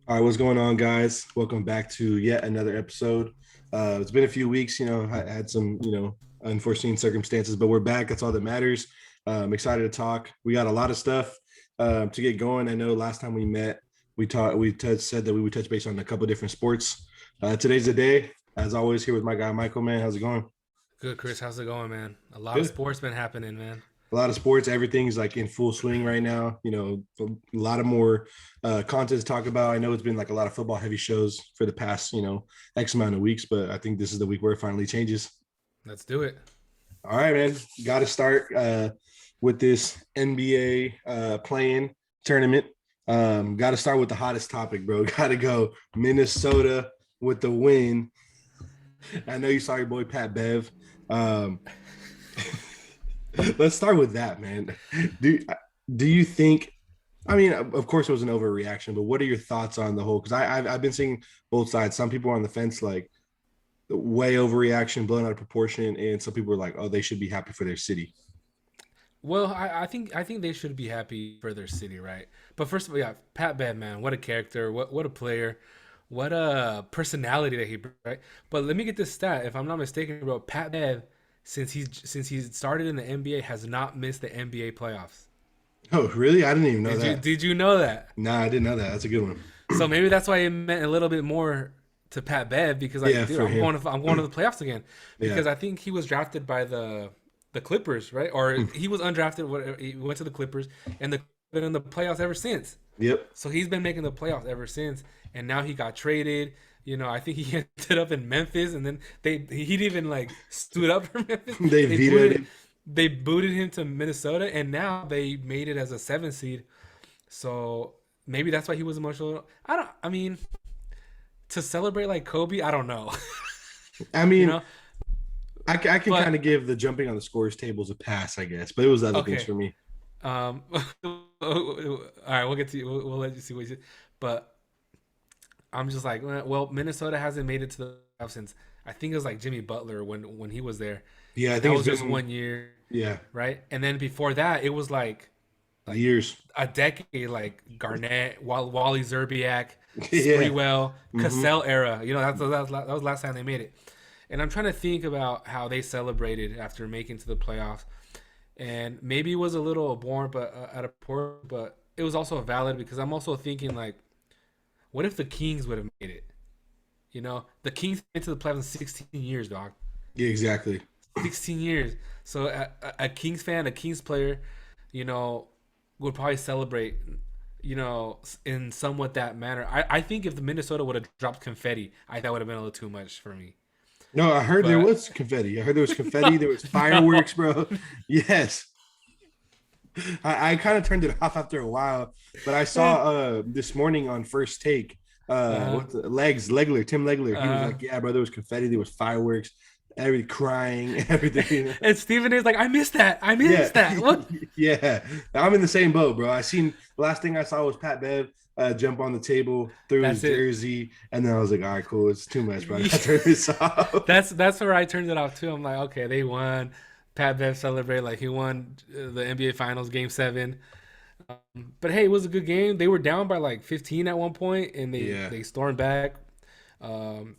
All right, what's going on, guys? Welcome back to yet another episode. It's been a few weeks, I had some, unforeseen circumstances, but we're back. That's all that matters. I'm excited to talk. We got a lot of stuff to get going. I know last time we met, said that we would touch base on a couple of different sports. Today's the day. As always, here with my guy Michael. Man, how's it going? Good, Chris. How's it going, man? A lot of Good. sports been happening, man. A lot of sports. Everything's like in full swing right now. A lot of more content to talk about. I know it's been like a lot of football heavy shows for the past, X amount of weeks, but I think this is the week where it finally changes. Let's do it. All right, man. Got to start with this NBA playing tournament. Got to start with the hottest topic, bro. Got to go Minnesota with the win. I know you saw your boy Pat Bev. Um, Let's start with that, man. Do do you think? I mean, of course, it was an overreaction, but what are your thoughts on the whole? Because I've been seeing both sides. Some people are on the fence, like way overreaction, blown out of proportion, and some people are like, oh, they should be happy for their city. Well, I think they should be happy for their city, right? But first of all, yeah, Pat Bev, man, what a character, what a player, what a personality that he brought, right? But let me get this stat. If I'm not mistaken, bro, Pat Bev, since he started in the NBA, has not missed the NBA playoffs. Oh, really? I didn't even know Did you that. did you know that? Nah, I didn't know that. That's a good one. So maybe that's why it meant a little bit more to Pat Bev because like, Yeah, dude, for him. I'm going to the playoffs again Yeah. because I think he was drafted by the Clippers, right? Or he was undrafted. Whatever. He went to the Clippers, and the been in the playoffs ever since. Yep. So he's been making the playoffs ever since, and now he got traded. I think he ended up in Memphis, and then he didn't even like stood up for Memphis. They They vetoed booted it. they booted him to Minnesota, and now they made it as a 7 seed. So maybe that's why he was emotional. I don't. I mean, to celebrate like Kobe, I don't know. I you mean, know, I can kind but of give the jumping on the scores tables a pass, I guess, but it was other things okay. for me. All right, we'll get to you. We'll let you see what you see. But I'm just like, well, Minnesota hasn't made it to the playoffs since I think it was like Jimmy Butler when he was there, Yeah, I and that think it's was just been 1 year, yeah right? And then before that, it was like years. a decade, like Garnett, Wally Zerbiak, Yeah. Sprewell, Hmm. Cassell era. That was the last time they made it. And I'm trying to think about how they celebrated after making to the playoffs. And maybe it was a little boring, but at a poor, but it was also valid because I'm also thinking like, what if the Kings would have made it? The Kings made it to the playoffs in 16 years, dog. Yeah, exactly. 16 years. So a Kings fan, a Kings player, you know, would probably celebrate, in somewhat that manner. I think if the Minnesota would have dropped confetti, that would have been a little too much for me. No, I heard there But was confetti. I heard there was confetti. no, There was no. fireworks, bro. Yes. I kind of turned it off after a while, but I saw this morning on First Take, Uh, what's the legs Legler, Tim Legler. He was uh, like, "Yeah, bro, there was confetti, there was fireworks, every crying, everything." and Steven is like, I missed that. I Yeah, missed that. What? yeah. I'm in the same boat, bro. I seen the last thing I saw was Pat Bev jump on the table, threw his That's it. jersey, and then I was like, "All right, cool. It's too much, bro. I gotta turn this off." That's where I turned it off too. I'm like, okay, they won. Pat Bev celebrated like he won the NBA Finals Game 7. But hey, it was a good game. They were down by like 15 at one point, and they Yeah. they stormed back. Um,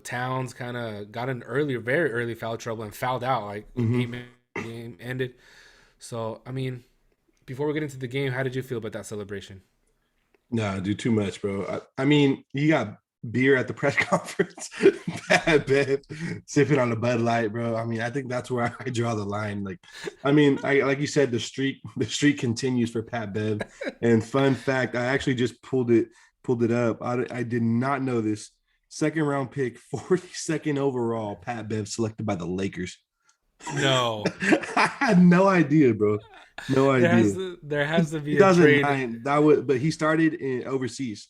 Towns kind of got in early, very early foul trouble and fouled out like when Hmm. game ended. So I mean, before we get into the game, how did you feel about that celebration? No, do too much, bro. I mean, you got beer at the press conference, bad, bad, sipping on the Bud Light, bro. I mean, I think that's where I draw the line. Like, I mean, like you said, the streak continues for Pat Bev. And fun fact, I actually just pulled it up. I did not know this. Second round pick, 42nd overall, Pat Bev selected by the Lakers. No, I had no idea, bro. No idea. there has to be a trade. 2009. But he started in overseas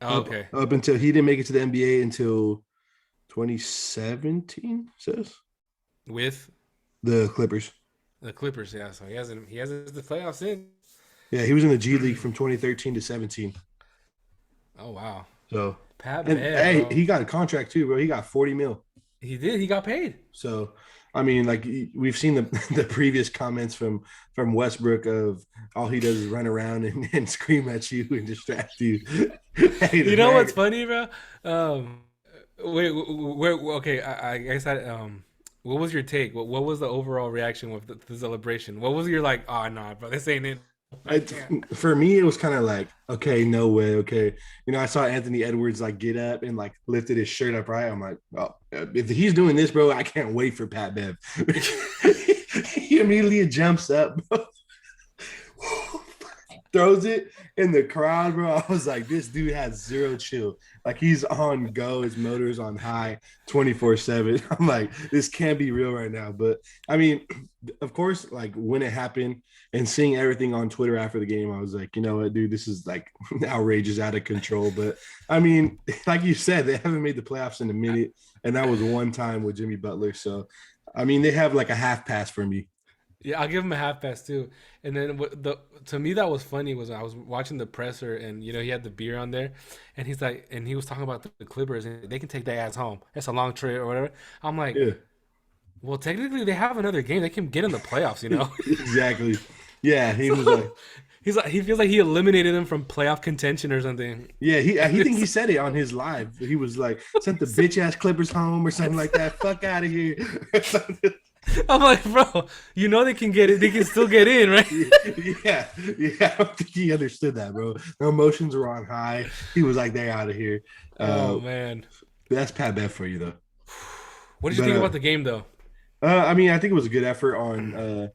Oh, okay, up until he didn't make it to the NBA until 2017. Says with the Clippers. the Clippers, yeah. So he hasn't the playoffs in. Yeah, he was in the G League from 2013 to 17. Oh wow, So, Pat and Bev, hey, bro. he got a contract too, bro. He got 40 mil. He did. He got paid. So, I mean, like we've seen the the previous comments from Westbrook of all he does is run around and scream at you and distract you. Hey, the You know what's man, funny, bro? Um, wait, okay. I guess what was your take? What was the overall reaction with the celebration? What was your like? Oh, nah, bro, this ain't it. I it, can't. for me, it was kind of like, okay, no way, okay. You know, I saw Anthony Edwards like get up and like lifted his shirt up, right? I'm like, oh, if he's doing this, bro, I can't wait for Pat Bev. He immediately jumps up, bro. Throws it in the crowd, bro. I was like, this dude has zero chill. Like he's on go, his motor's on high 24/7. I'm like, this can't be real right now. But I mean, of course, like when it happened and seeing everything on Twitter after the game, I was like, you know what, dude, this is like outrageous, out of control. But I mean, like you said, they haven't made the playoffs in a minute, and that was one time with Jimmy Butler. So I mean, they have like a half pass for me. Yeah, I'll give him a half pass too. And then what the to me that was funny was I was watching the presser and he had the beer on there, and he's like, and he was talking about the Clippers and they can take their ass home. It's a long trip or whatever. I'm like, Yeah. well, technically they have another game. They can get in the playoffs, you know. Exactly. Yeah, he was So like, he's like he feels like he eliminated them from playoff contention or something. yeah, And he think it's, he said it on his live. He was like, sent the bitch ass Clippers home or something like that. Fuck out of here. I'm like, bro, they can get it. They can still get in, right? Yeah, yeah. I don't think he understood that, bro. The emotions were on high. He was like, "They out of here." Uh, Oh man, that's Pat Bev for you though. what did you But think about the game though? I mean, I think it was a good effort on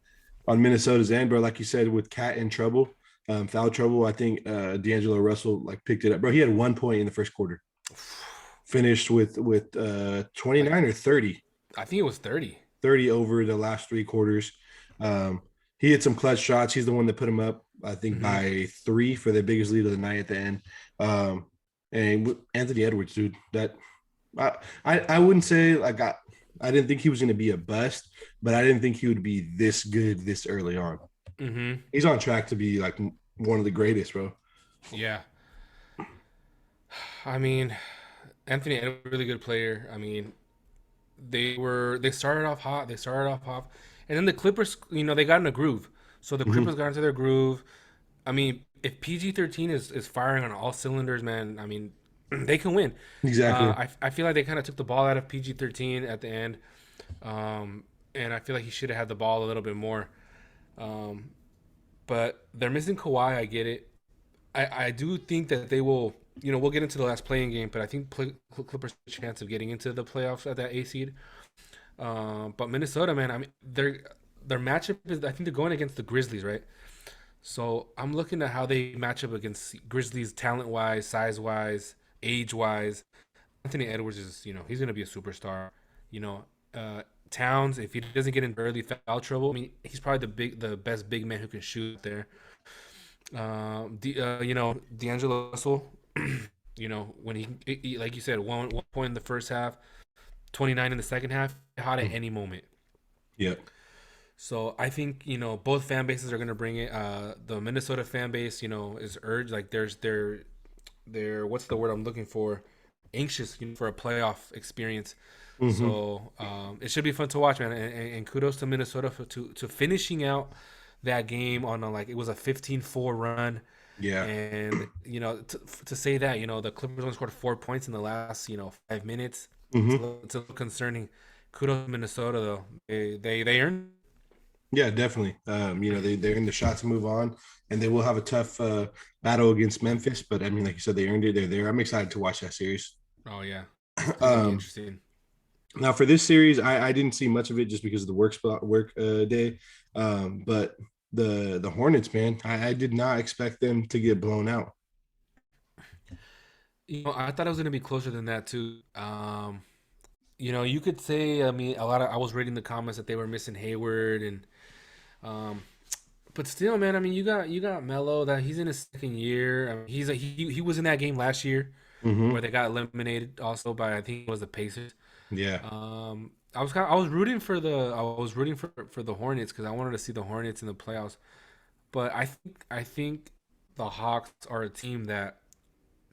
Minnesota's end, bro. Like you said, with Cat in trouble, foul trouble. I think D'Angelo Russell like picked it up, bro. He had 1 point in the first quarter. Finished with Like 29 or 30. I think it was 30. 30 over the last three quarters. Um, he had some clutch shots. He's the one that put him up, I think, Mm-hmm. by three for the biggest lead of the night at the end. And Anthony Edwards, dude, that I wouldn't say like I didn't think he was going to be a bust, but I didn't think he would be this good this early on. Mm-hmm. He's on track to be like one of the greatest, bro. Yeah. I mean, Anthony Edwards, really good player. I mean, they started off hot. They started off hot, and then the Clippers, they got in a groove. So the Mm-hmm. Clippers got into their groove. I mean, if PG-13 is firing on all cylinders, man, I mean, they can win. Exactly. I feel like they kind of took the ball out of PG-13 at the end, and I feel like he should have had the ball a little bit more. Um, but they're missing Kawhi. I get it. I do think that they will. We'll get into the last playing game, but I think Clippers have a chance of getting into the playoffs at that A seed. But Minnesota, man, I mean, their matchup is. I think they're going against the Grizzlies, right? So I'm looking at how they match up against Grizzlies, talent wise, size wise, age wise. Anthony Edwards is, he's going to be a superstar. You know, Towns, if he doesn't get in early foul trouble, I mean, he's probably the best big man who can shoot there. D'Angelo Russell, when he like you said, one point in the first half, 29 in the second half, hot at any moment. Yeah. So I think both fan bases are gonna bring it. The Minnesota fan base, is urged like they're what's the word I'm looking for? Anxious for a playoff experience. Mm-hmm. So it should be fun to watch, man. And kudos to Minnesota to finishing out that game on it was a 15-4 run. Yeah. And to say that the Clippers only scored 4 points in the last 5 minutes. Mm-hmm. It's a little concerning. Kudos to Minnesota though. They earned. Yeah, definitely. They're in the shot to move on, and they will have a tough battle against Memphis. But I mean, like you said, they earned it. They're there. I'm excited to watch that series. Oh yeah, it's gonna be Um, interesting. now for this series, I didn't see much of it just because of the work day. But the Hornets, man, I did not expect them to get blown out. I thought it was gonna be closer than that too. You could say. I mean, I was reading the comments that they were missing Hayward and um, but still, man. I mean, you got Melo that he's in his second year. I mean, he was in that game last year Mm-hmm. where they got eliminated also by I think it was the Pacers. Yeah, I was rooting for the Hornets because I wanted to see the Hornets in the playoffs. But I think the Hawks are a team that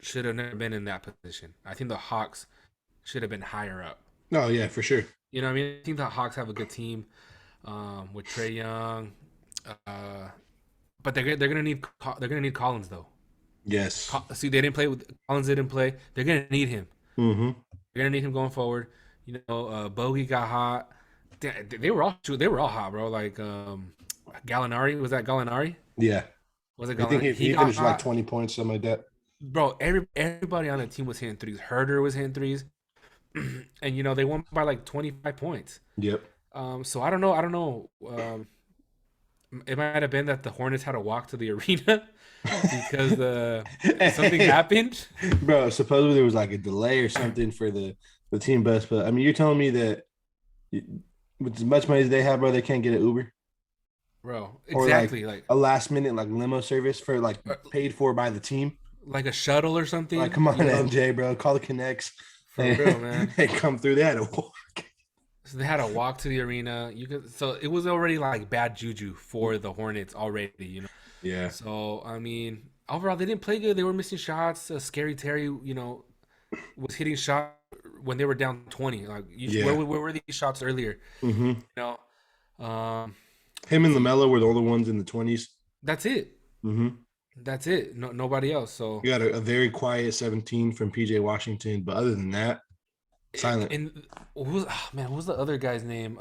should have never been in that position. I think the Hawks should have been higher up. no, yeah, for sure. You know, what I mean, I think the Hawks have a good team with Trey Young, uh, but they're gonna need Collins though. Yes. See, they didn't play with Collins. Didn't play. They're gonna need him. Mm-hmm. They're gonna need him going forward. You know, Bogey got hot. They were all hot, bro. Like Gallinari, was that Gallinari? Yeah. Was it I think Gallinari? He he got finished like hot, 20 points, something like that. bro. Everybody on the team was hitting threes. Herder was hitting threes, and you know they won by like 25 points. Yep. So I don't know. I don't know. It might have been that the Hornets had to walk to the arena because something happened. Bro, supposedly there was like a delay or something for the team bus, but I mean, you're telling me that with as much money as they have, bro, they can't get an Uber Bro, or like exactly. Like a last minute like limo service for like paid for by the team. like a shuttle or Like, something. come on, You know, MJ, bro, call the connects for and, real, man. and come through. They had a walk. So they had to walk to the arena. So it was already like bad juju for the Hornets already. You know. Yeah. So I mean, overall they didn't play good. They were missing shots. Scary Terry, you know, was hitting shots when they were down 20. Like, Yeah. where were these shots earlier? Mm-hmm. You know, Him and LaMelo were the only ones in the 20s. that's it. Mm-hmm. That's it. No, nobody else. So You got a very quiet 17 from PJ Washington, but other than that, silent. and who was the other guy's name?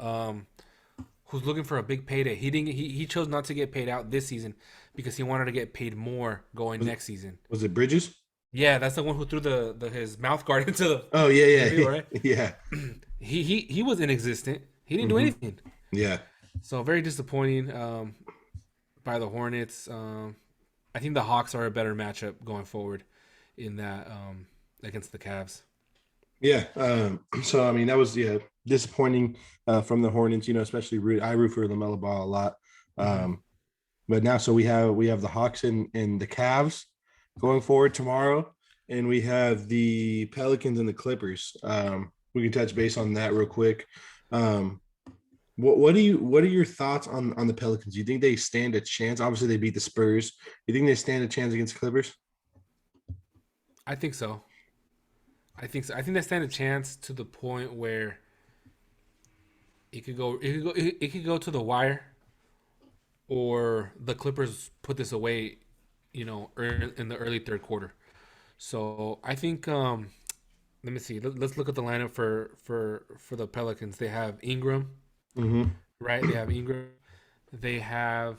Who's looking for a big payday? He didn't. He chose not to get paid out this season because he wanted to get paid more going next season. Was it Bridges? Yeah, that's the one who threw his mouth guard into the Oh yeah, yeah, video, right? yeah, He was inexistent. He didn't do mm-hmm. anything. Yeah. So very disappointing by the Hornets. I think the Hawks are a better matchup going forward in that against the Cavs. Yeah. So I mean, that was disappointing from the Hornets. You know, especially I root for LaMelo Ball a lot. Mm-hmm. But now, so we have the Hawks and the Cavs going forward tomorrow, and we have the Pelicans and the Clippers. We can touch base on that real quick. What are your thoughts on the Pelicans? Do you think they stand a chance? Obviously, they beat the Spurs. You think they stand a chance against the Clippers? I think so. I think so. I think they stand a chance to the point where it could go. It could go to the wire, or the Clippers put this away. You know, in the early third quarter. So I think. Let me see. Let's look at the lineup for the Pelicans. They have Ingram, Mm-hmm. right? They have Ingram. They have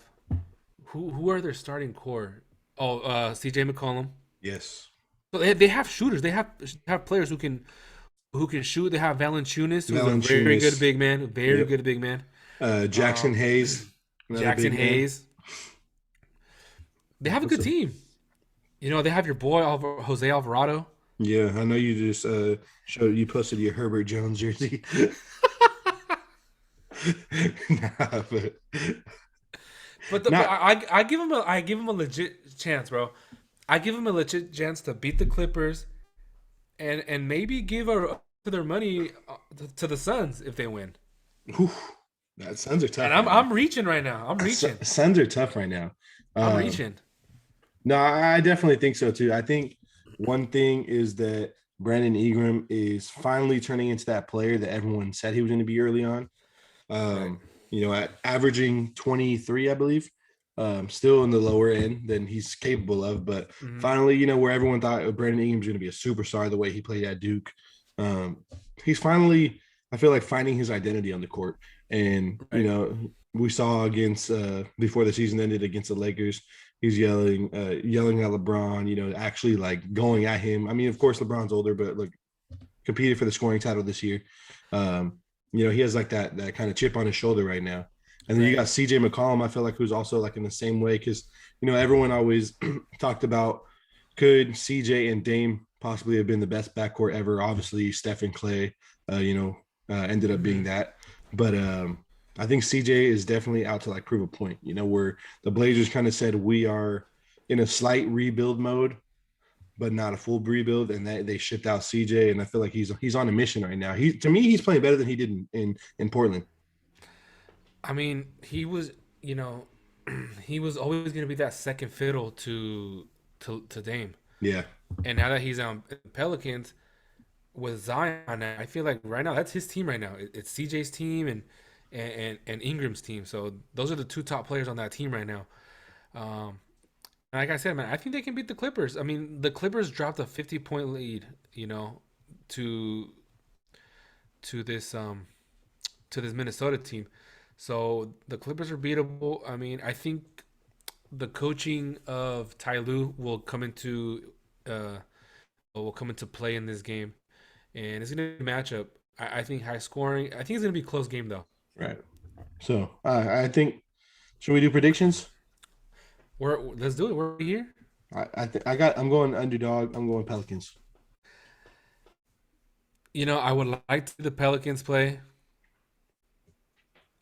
who are their starting core? Oh, C.J. McCollum. Yes. So they have shooters. They have players who can shoot. They have Valanciunas, who's a very good big man. Very good big man. Jackson Hayes. Jackson Hayes. They have a good team. You know, they have your boy Jose Alvarado. Yeah, I know you just you posted your Herbert Jones jersey. Nah, but I give him a legit chance, bro. I give him a legit chance to beat the Clippers, and maybe give their money to the Suns if they win. whew, that Suns are tough. And I'm reaching right now. I'm reaching. Suns are tough right now. I'm reaching. No, I definitely think so too. I think one thing is that Brandon Ingram is finally turning into that player that everyone said he was going to be early on. Right. You know, at averaging 23, I believe, still in the lower end than he's capable of. But finally, you know, where everyone thought Brandon Ingram's going to be a superstar the way he played at Duke, he's finally, I feel like, finding his identity on the court. And, you know, we saw against before the season ended against the Lakers, he's yelling at LeBron, you know, actually like going at him. I mean, of course, LeBron's older, but like competed for the scoring title this year. You know, he has like that kind of chip on his shoulder right now. And then you got CJ McCollum, I feel like, who's also like in the same way because, you know, everyone always talked about could CJ and Dame possibly have been the best backcourt ever. Obviously, Steph and Clay, ended up being that. But I think CJ is definitely out to like prove a point, you know, where the Blazers kind of said we are in a slight rebuild mode, but not a full rebuild, and they shipped out CJ, and I feel like he's on a mission right now. To me, he's playing better than he did in Portland. I mean, he was, you know, he was always going to be that second fiddle to Dame. Yeah. And now that he's on Pelicans, with Zion, I feel like right now that's his team right now. It's CJ's team and Ingram's team. So those are the two top players on that team right now. Um, like I said, man, I think they can beat the Clippers. I mean, the Clippers dropped a 50-point lead, to to this um to this Minnesota team. So the Clippers are beatable. I mean, I think the coaching of Ty Lue uh will come into play in this game, and it's gonna be a matchup. I think high scoring. I think it's gonna be a close game though. Right. So I think should we do predictions? Let's do it. We're here. I'm going underdog. I'm going Pelicans. I would like to see the Pelicans play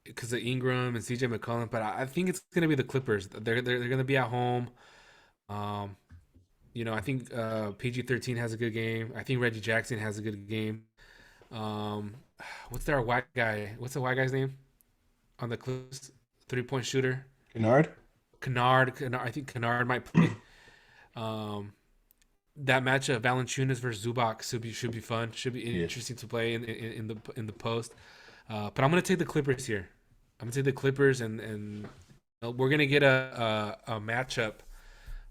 because of Ingram and CJ McCollum, but I think it's gonna be the Clippers. They're gonna be at home. Um, I think PG-13 has a good game. I think Reggie Jackson has a good game. Um, what's their white guy? What's the white guy's name on the Clippers? 3-point shooter. Kennard. Kennard. I think Kennard might play. Um, that matchup, Valanciunas versus Zubac, should be fun. Should be interesting to play in the post. But I'm gonna take the Clippers here. I'm gonna take the Clippers, and we're gonna get a matchup.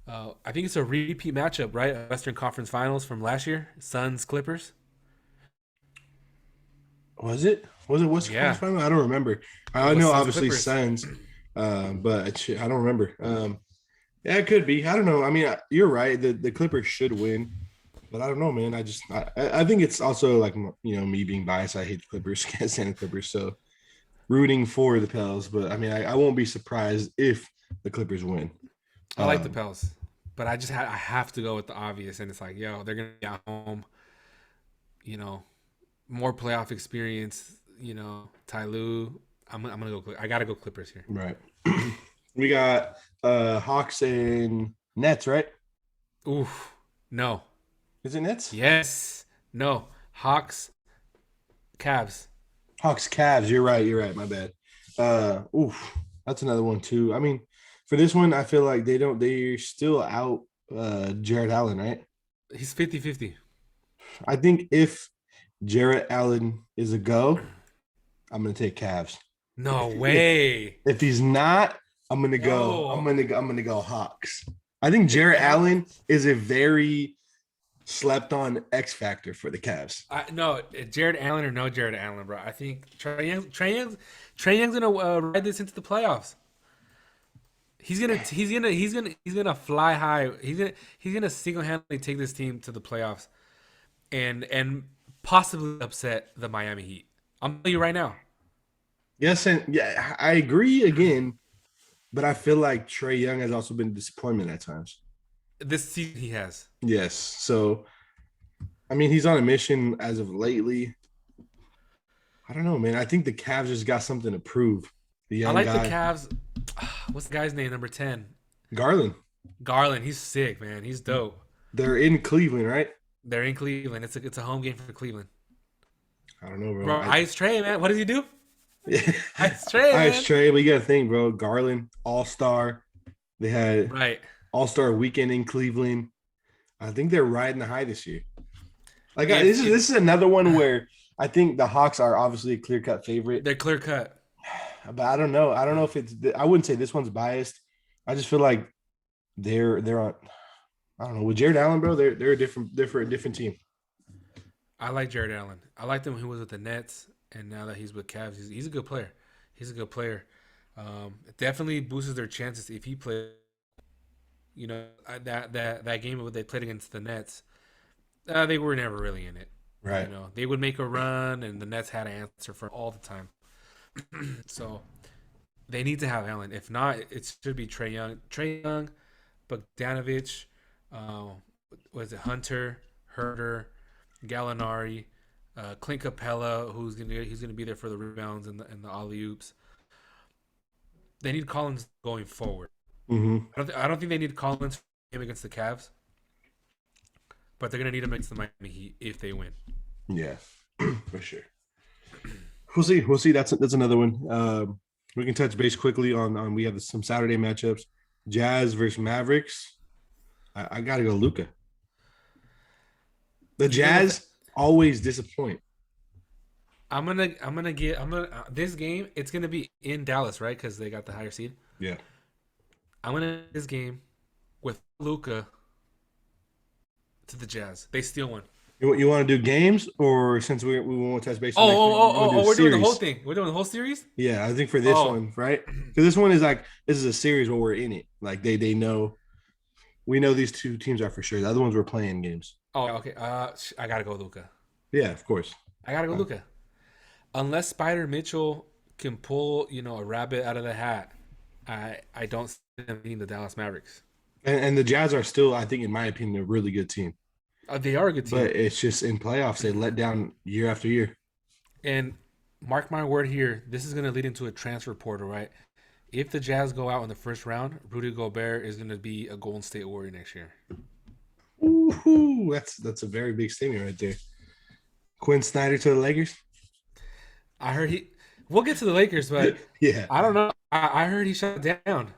I think it's a repeat matchup, right? Western Conference Finals from last year, Suns Clippers. Was it? What's the Yeah, final? I don't remember. I it was know Suns obviously Clippers. Suns, but I don't remember. Yeah, it could be. I don't know. I mean, you're right. The Clippers should win, but I don't know, man. I think it's also like me being biased. I hate the Clippers, can't stand the Clippers, so rooting for the Pels. But I mean, I won't be surprised if the Clippers win. I like the Um, Pels, but I have to go with the obvious, and it's like, they're gonna be at home. You know, more playoff experience. Ty Lue. I'm gonna go. I gotta go Clippers here. right. We got Hawks and Nets, right? Oof. No. Is it Nets? Yes. No. Hawks. Cavs. Hawks, Cavs. You're right. You're right. My bad. Oof. That's another one too. I mean, for this one, I feel like they're still out Jared Allen, right? He's 50-50. I think if Jared Allen is a go, I'm gonna take Cavs. No If way. if he's not, I'm gonna go. No. I'm gonna go Hawks. I think Jared Allen is a very slept on X factor for the Cavs. No, Jared Allen or no Jared Allen, bro. I think Trey Young's gonna ride this into the playoffs. He's gonna fly high. He's gonna single handedly take this team to the playoffs and possibly upset the Miami Heat. I'm telling you right now. Yes, and yeah, I agree again, but I feel like Trey Young has also been a disappointment at times. This season he has. Yes. So I mean he's on a mission as of lately. I don't know, man. I think the Cavs just got something to prove. The I young like the guy. Cavs. What's the guy's name? Number 10. Garland. Garland. He's sick, man. He's dope. They're in Cleveland, right? They're in Cleveland. It's a home game for Cleveland. I don't know, bro. Bro, Ice Trey, man. What does he do? Yeah. Ice Trey, Nice man. trade, but you got to think, bro. Garland, All Star. They had Right. All Star weekend in Cleveland. I think they're riding the high this year. Like If, this is another one where I think the Hawks are obviously a clear cut favorite, they're clear cut. but I don't know. I don't know if it's. I wouldn't say this one's biased. I just feel like they're on. I don't know. With Jared Allen, bro, they're a different team. I like Jared Allen. I liked him when he was with the Nets, and now that he's with Cavs, he's a good player. He's a good player. It definitely boosts their chances if he plays. That game where they played against the Nets, they were never really in it. Right. They would make a run, and the Nets had to answer for all the time. So they need to have Allen. If not, it should be Trey Young, Bogdanovich, was it Hunter, Herter, Gallinari, Clint Capella, he's gonna be there for the rebounds and the alley oops. They need Collins going forward. Mm-hmm. I don't think they need Collins for him against the Cavs, but they're gonna need him against the Miami Heat if they win. Yeah, for sure. We'll see. We'll see. That's another one. We can touch base quickly on we have some Saturday matchups. Jazz versus Mavericks. I gotta go Luca. The You go with Jazz always disappoint. This game. It's gonna be in Dallas, right? Because they got the higher seed. Yeah. I'm gonna this game with Luca to the Jazz. They steal one. You want to do games, or since we won't touch base Oh, on next week, oh, you want oh, to do oh, a we're doing the whole series? thing. We're doing the whole series? Yeah, I think for this Oh. one, right? Because this one is like this is a series where we're in it. Like they know we know these two teams are for sure. The other ones we're playing games. Oh, okay. I gotta go Luca. Yeah, of course. I gotta go Uh, Luca. Unless Spider Mitchell can pull, a rabbit out of the hat, I don't see them beating the Dallas Mavericks. and the Jazz are still, I think, in my opinion, a really good team. They are a good team. But it's just in playoffs they let down year after year. And mark my word here, this is gonna lead into a transfer portal, right? If the Jazz go out in the first round, Rudy Gobert is gonna be a Golden State Warrior next year. Ooh, that's a very big statement right there. Quinn Snyder to the Lakers. I heard we'll get to the Lakers, but Yeah. I don't know. I heard he shut down.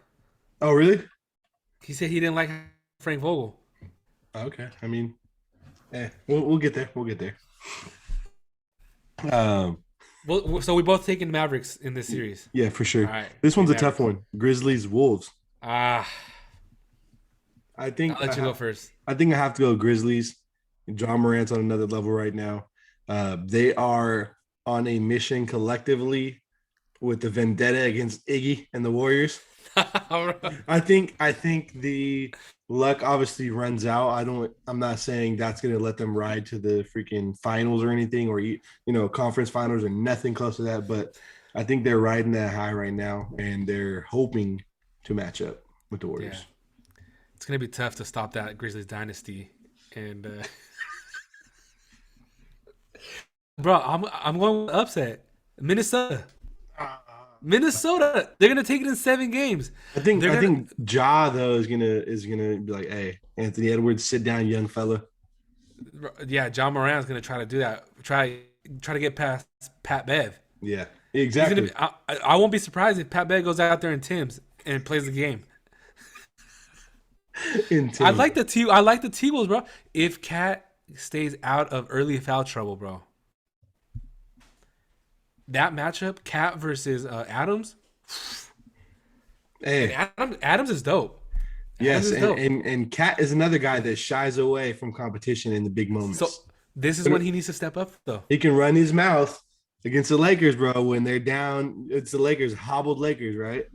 Oh, really? He said he didn't like Frank Vogel. Okay. I mean, we'll get there. We'll get there. Um, Well, so we both taking Mavericks in this series. yeah, for sure. All right. This one's a Mavericks. tough one. Grizzlies, Wolves. Ah, I think I'll let you go first. I think I have to go Grizzlies. John Morant's on another level right now. They are on a mission collectively with the vendetta against Iggy and the Warriors. I think the luck obviously runs out. I'm not saying that's gonna let them ride to the freaking finals or anything, or conference finals or nothing close to that. But I think they're riding that high right now, and they're hoping to match up with the Warriors. Yeah. It's gonna be tough to stop that Grizzlies dynasty, and bro, I'm going with upset. Minnesota, they're gonna take it in 7 games. I think Ja though is gonna be like, hey, Anthony Edwards, sit down, young fella. Yeah, John Moran's gonna try to do that. Try to get past Pat Bev. Yeah, exactly. I won't be surprised if Pat Bev goes out there in Tim's and plays the game. I like the T-Wolves, bro. If Cat stays out of early foul trouble, bro. That matchup, Cat versus Adams. Hey, Adams is dope. Yes, and Cat is another guy that shies away from competition in the big moments. So this is when he needs to step up, though. He can run his mouth against the Lakers, bro. When they're down, it's the Lakers, hobbled Lakers, right?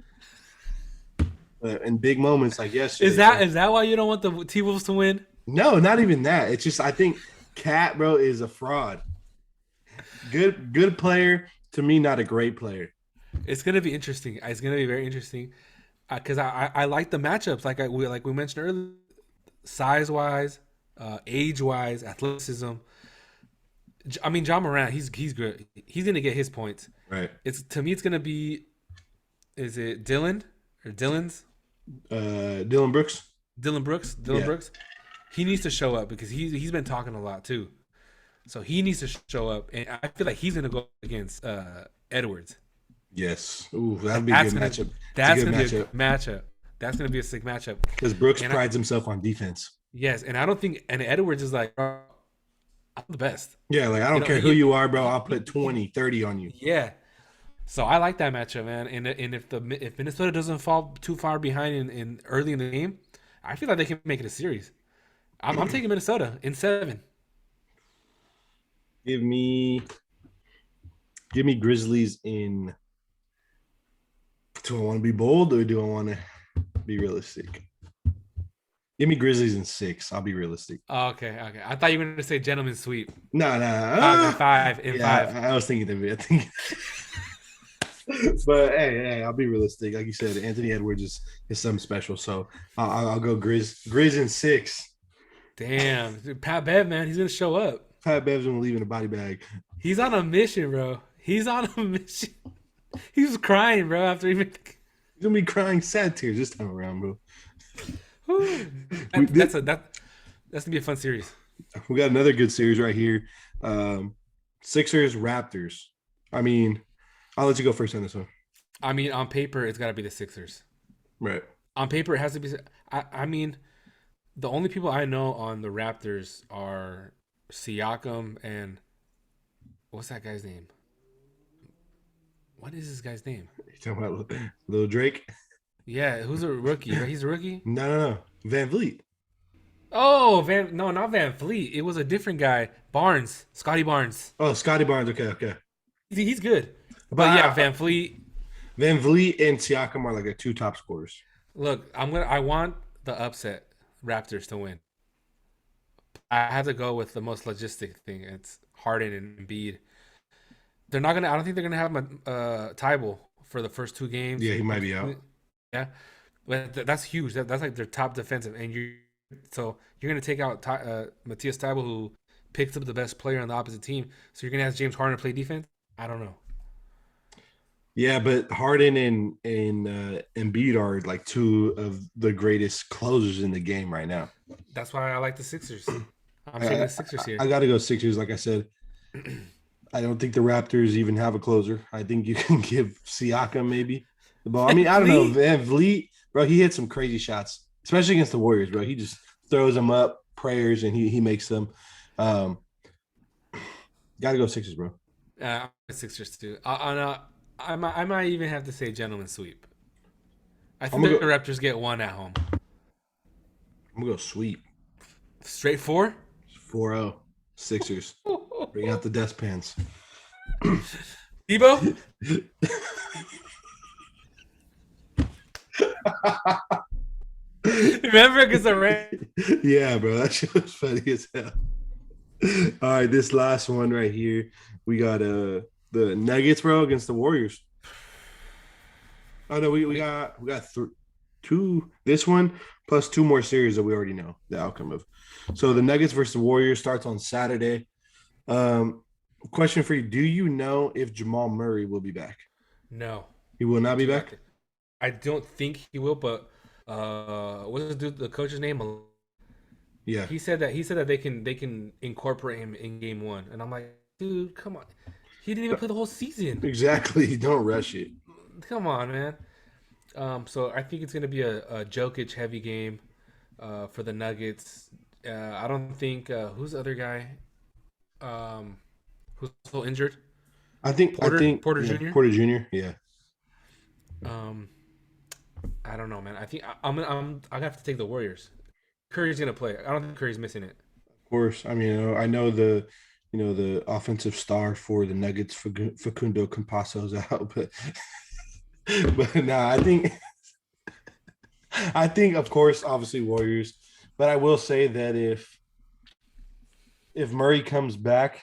But in big moments like yesterday. Is that why you don't want the T-Wolves to win? No, not even that. It's just I think Cat, bro, is a fraud. Good player. To me, not a great player. It's gonna be interesting. It's gonna be very interesting because I like the matchups like we mentioned earlier, size wise, age wise, athleticism. I mean, John Morant, he's good. He's gonna get his points. Right. It's gonna be. Is it Dylan or Dylan's? Dylan Brooks. Dylan Brooks. He needs to show up because he's been talking a lot too. So he needs to show up, and I feel like he's gonna go against Edwards. Yes. Ooh, that'd be a good matchup. That's gonna be a good matchup. That's gonna be a sick matchup. Because Brooks prides himself on defense. Yes, and I don't think Edwards is like, bro, I'm the best. Yeah, like I don't care who you are, bro. I'll put 20, 30 on you. Yeah. So I like that matchup, man. And if Minnesota doesn't fall too far behind in early in the game, I feel like they can make it a series. I'm taking Minnesota in 7. Give me Grizzlies in. Do I want to be bold or do I want to be realistic? Give me Grizzlies in 6. I'll be realistic. Oh, okay. I thought you were going to say gentleman sweep. No. 5 and 5. I was thinking of it. I think. But hey, I'll be realistic. Like you said, Anthony Edwards is something special. So I'll go Grizz in 6. Damn, dude, Pat Bev, man, he's gonna show up. Pat Bev's gonna leave in a body bag. He's on a mission, bro. He's on a mission. He was crying, bro, after he made He's gonna be crying sad tears this time around, bro. That's gonna be a fun series. We got another good series right here. Sixers, Raptors. I mean, I'll let you go first on this one. I mean, on paper, it's got to be the Sixers. Right. On paper, it has to be. I mean, the only people I know on the Raptors are Siakam and what's that guy's name? What is this guy's name? You talking about Lil Drake? Yeah, who's a rookie? Right, he's a rookie. No. Van Vliet. Oh, no, not Van Fleet. It was a different guy. Barnes, Scotty Barnes. Oh, Scotty Barnes. Okay. He's good. But But yeah, Van Fleet. Van Vliet and Siakam are like the two top scorers. Look, I want the upset Raptors to win. I have to go with the most logistic thing. It's Harden and Embiid. They're not gonna. I don't think they're gonna have Tybal for the first two games. Yeah, he might be out. Yeah, but that's huge. That's like their top defensive, and you're gonna take out Matthias Tybal, who picked up the best player on the opposite team. So you're gonna ask James Harden to play defense? I don't know. Yeah, but Harden and Embiid are like two of the greatest closers in the game right now. That's why I like the Sixers. I'm taking the Sixers here. I got to go Sixers. Like I said, I don't think the Raptors even have a closer. I think you can give Siakam maybe the ball. I mean, I don't know. Van Vliet, bro, he hit some crazy shots, especially against the Warriors, bro. He just throws them up, prayers, and he makes them. Got to go Sixers, bro. Sixers too. I might even have to say gentleman sweep. I think the Raptors get one at home. I'm going to go sweep. Straight 4? 4-0. Sixers. Bring out the dustpans. Deebo? Remember against the Rain? Yeah, bro. That shit was funny as hell. All right, this last one right here. We got the Nuggets, bro, against the Warriors. Oh no, we got two. This one plus two more series that we already know the outcome of. So the Nuggets versus the Warriors starts on Saturday. Question for you: do you know if Jamal Murray will be back? No, he will not be back. I don't think he will. But what's the coach's name? Yeah, he said that they can incorporate him in game one, and I'm like, dude, come on. He didn't even play the whole season. Exactly. Don't rush it. Come on, man. So I think it's going to be a Jokic heavy game for the Nuggets. I don't think who's the other guy who's still injured. I think Porter Jr. Porter Jr. Yeah. I don't know, man. I think I'm gonna have to take the Warriors. Curry's gonna play. I don't think Curry's missing it. Of course. I mean, I know the offensive star for the Nuggets, Facundo Campazzo's out, but nah, I think of course, obviously Warriors, but I will say that if Murray comes back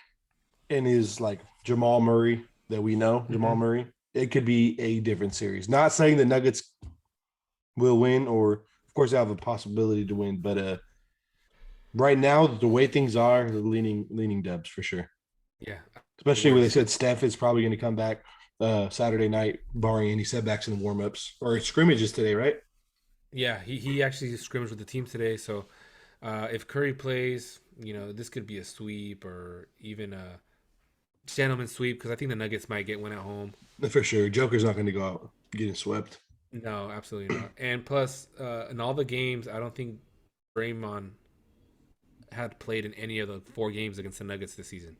and is like Jamal Murray that we know, Jamal Murray, it could be a different series. Not saying the Nuggets will win, or of course they have a possibility to win, but right now, the way things are, leaning Dubs for sure. Yeah. Especially when they said Steph is probably going to come back Saturday night, barring any setbacks in the warm-ups or scrimmages today, right? Yeah, he actually scrimmaged with the team today. So if Curry plays, this could be a sweep or even a gentleman sweep, because I think the Nuggets might get one at home. For sure. Joker's not going to go out getting swept. No, absolutely not. And plus, in all the games, I don't think Draymond had played in any of the 4 games against the Nuggets this season.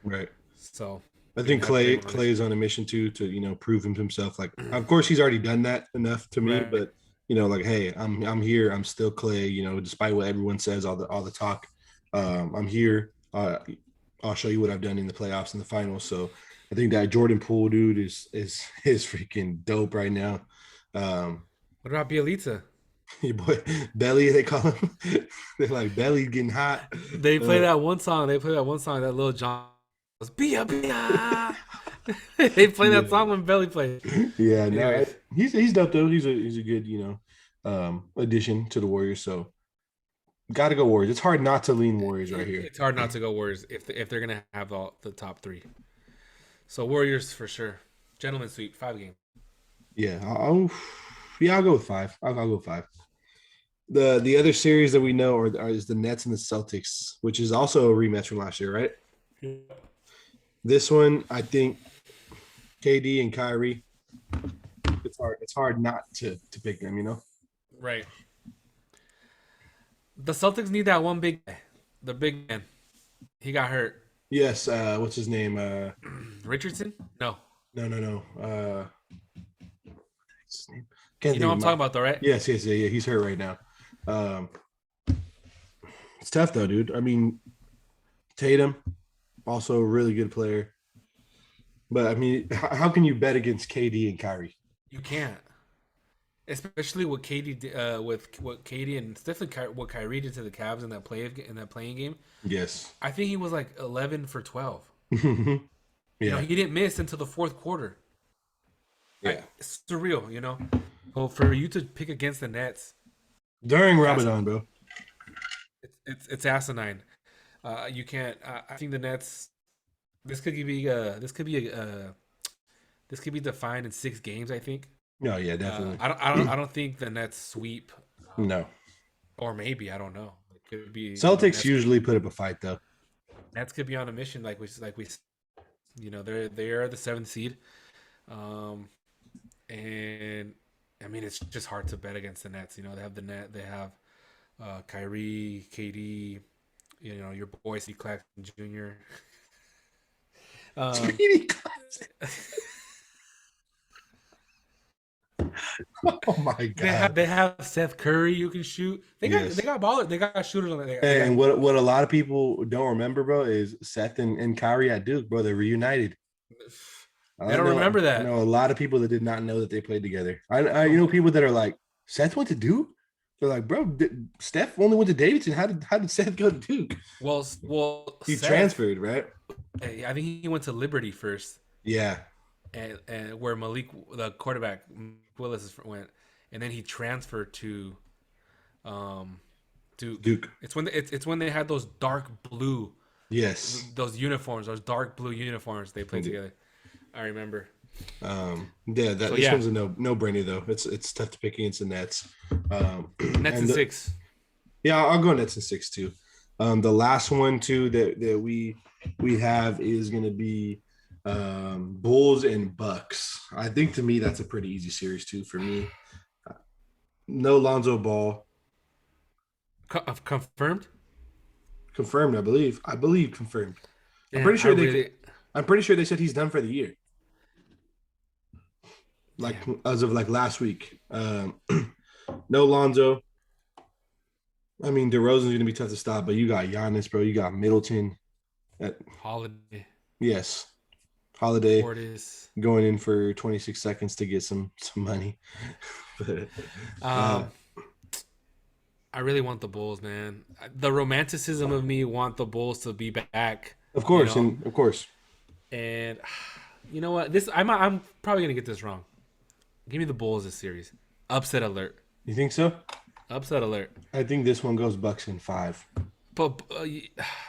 Right. So I think Clay is on a mission to prove himself. Like, of course, he's already done that enough to me, right. But like, hey, I'm here. I'm still Clay. Despite what everyone says, all the talk, I'm here. I'll show you what I've done in the playoffs and the finals. So I think that Jordan Poole dude is freaking dope right now. What about Bielitsa? Your boy Belly, they call him. They're like, Belly getting hot. They play that one song. That Little John was Bia. They play that song when Belly plays. Yeah, no, he's dope though. He's a good addition to the Warriors. So got to go Warriors. It's hard not to lean Warriors right here. It's hard not to go Warriors if they're gonna have the top 3. So Warriors for sure. Gentleman sweep, 5 game. Yeah, I'll go with 5. I'll go 5. The other series that we know is the Nets and the Celtics, which is also a rematch from last year, right? Yeah. This one, I think KD and Kyrie, it's hard not to pick them, Right. The Celtics need that one big guy, the big man. He got hurt. Yes. What's his name? Richardson? No. No. What's his name? Can't You know think what of I'm my. talking about, though, right? Yes. Yeah. He's hurt right now. Um, it's tough though, dude. I mean, Tatum, also a really good player. But I mean, how can you bet against KD and Kyrie? You can't. Especially what with what Katie and Stephen what Kyrie did to the Cavs in that playing game. Yes. I think he was like 11 for 12. Yeah. He didn't miss until the fourth quarter. Yeah. It's surreal. Well, for you to pick against the Nets During Ramadan, bro. it's asinine. You can't. I think the Nets. This could be. This could be defined in 6 games. I think. No, yeah, definitely. I don't think the Nets sweep. No. Or maybe I don't know. It could be. Celtics usually put up a fight though. Nets could be on a mission like we. They are the 7th seed. And I mean it's just hard to bet against the Nets. They have the net. They have Kyrie, KD. Your boy C. Claxton Jr. Speedy Oh my god! They have Seth Curry you can shoot. They got ballers. They got shooters on there. And what a lot of people don't remember, bro, is Seth and Kyrie at Duke, bro. They're reunited. They don't remember that. I know a lot of people that did not know that they played together. I people that are like, Seth went to Duke. They're like, bro, Steph only went to Davidson. How did Seth go to Duke? Well, he transferred, right? I think he went to Liberty first. Yeah. And where Malik, the quarterback, Willis went, and then he transferred to Duke. It's when they had those dark blue, those uniforms, those dark blue uniforms they played together. I remember. This one's a no brainer though. It's tough to pick against the Nets. Nets in 6. Yeah, I'll go Nets in 6 too. The last one too that we have is gonna be Bulls and Bucks. I think to me that's a pretty easy series too for me. No Lonzo Ball. Confirmed? Confirmed, I believe. Confirmed. Yeah, I'm pretty sure they said he's done for the year. As of last week. No Lonzo. I mean, DeRozan's gonna be tough to stop, but you got Giannis, bro. You got Middleton. Holiday. Yes. Holiday Portis. Going in for 26 seconds to get some money. But, I really want the Bulls, man. The romanticism of me want the Bulls to be back. Of course, of course. And you know what? I'm probably gonna get this wrong. Give me the Bulls this series. Upset alert. You think so? Upset alert. I think this one goes Bucks in 5. But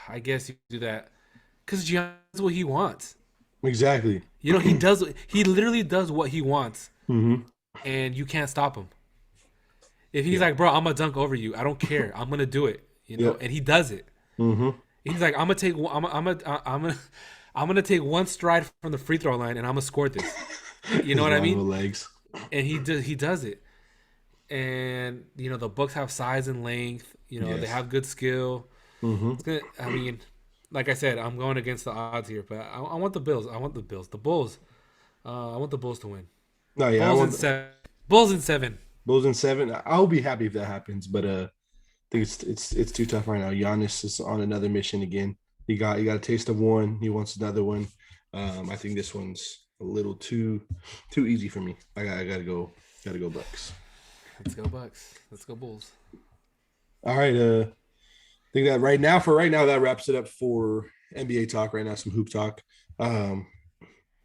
I guess you do that because Giannis does what he wants. Exactly. He does. He literally does what he wants, and you can't stop him. If he's like, bro, I'm gonna dunk over you. I don't care. I'm gonna do it. And he does it. He's like, I'm gonna take one stride from the free throw line and I'm gonna score this. You know what I mean? Legs. And he does it. And the Bucks have size and length. They have good skill. I mean, like I said, I'm going against the odds here, but I want the Bills. I want the Bills. The Bulls. I want the Bulls to win. No, yeah, Bulls in 7. Bulls in 7. I'll be happy if that happens, but I think it's too tough right now. Giannis is on another mission again. He got a taste of one. He wants another one. I think this one's a little too easy for me. I gotta go Bucks. Let's go Bucks. Let's go Bulls. All right. I think that right now that wraps it up for NBA talk. Right now, some hoop talk.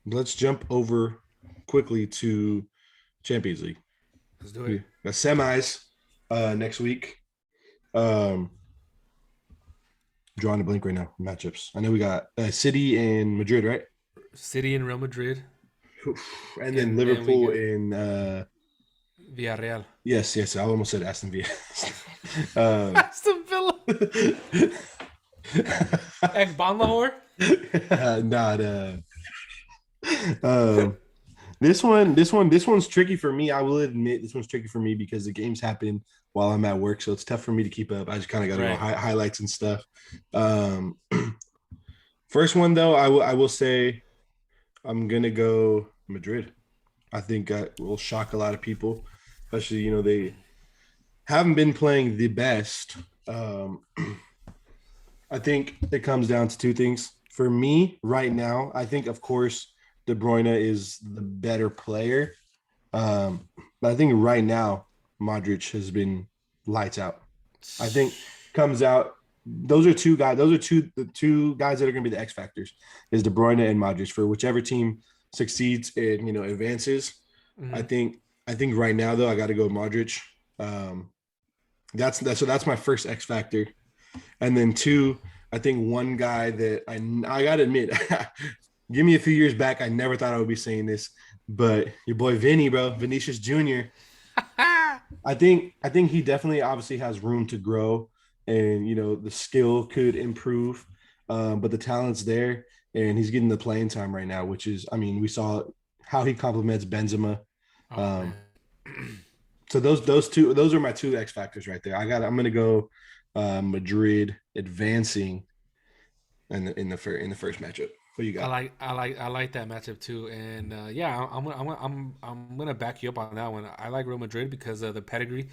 Let's jump over quickly to Champions League. Let's do it. The semis next week. Drawing a blank right now. Matchups. I know we got City and Madrid, right? City and Real Madrid. And then Liverpool and Villarreal. Yes. I almost said Aston Villa. Aston Villa. Ekban Lahore. This one's tricky for me. I will admit this one's tricky for me because the games happen while I'm at work, so it's tough for me to keep up. I just kind of got to go highlights and stuff. First one though, I will say I'm gonna go Madrid. I think that will shock a lot of people, especially they haven't been playing the best. Um, I think it comes down to two things. For me, right now, I think, of course, De Bruyne is the better player. But I think right now, Modric has been lights out. I think comes out. Those are two guys. Those are the two guys that are going to be the X factors. Is De Bruyne and Modric for whichever team succeeds and advances. I Mm-hmm. think. I think right now though, I got to go Modric. Um, that's my first X factor. And then two, I think one guy that I gotta admit, give me a few years back, I never thought I would be saying this, but your boy Vinny, bro, Vinicius Jr. I think he definitely obviously has room to grow, and the skill could improve, but the talent's there, and he's getting the playing time right now, which is, I mean, we saw how he complements Benzema. Oh Um, man. so those are my two X factors right there. I'm gonna go Madrid advancing in the first matchup. What you got? I like that matchup too, and yeah, I'm gonna back you up on that one. I like Real Madrid because of the pedigree.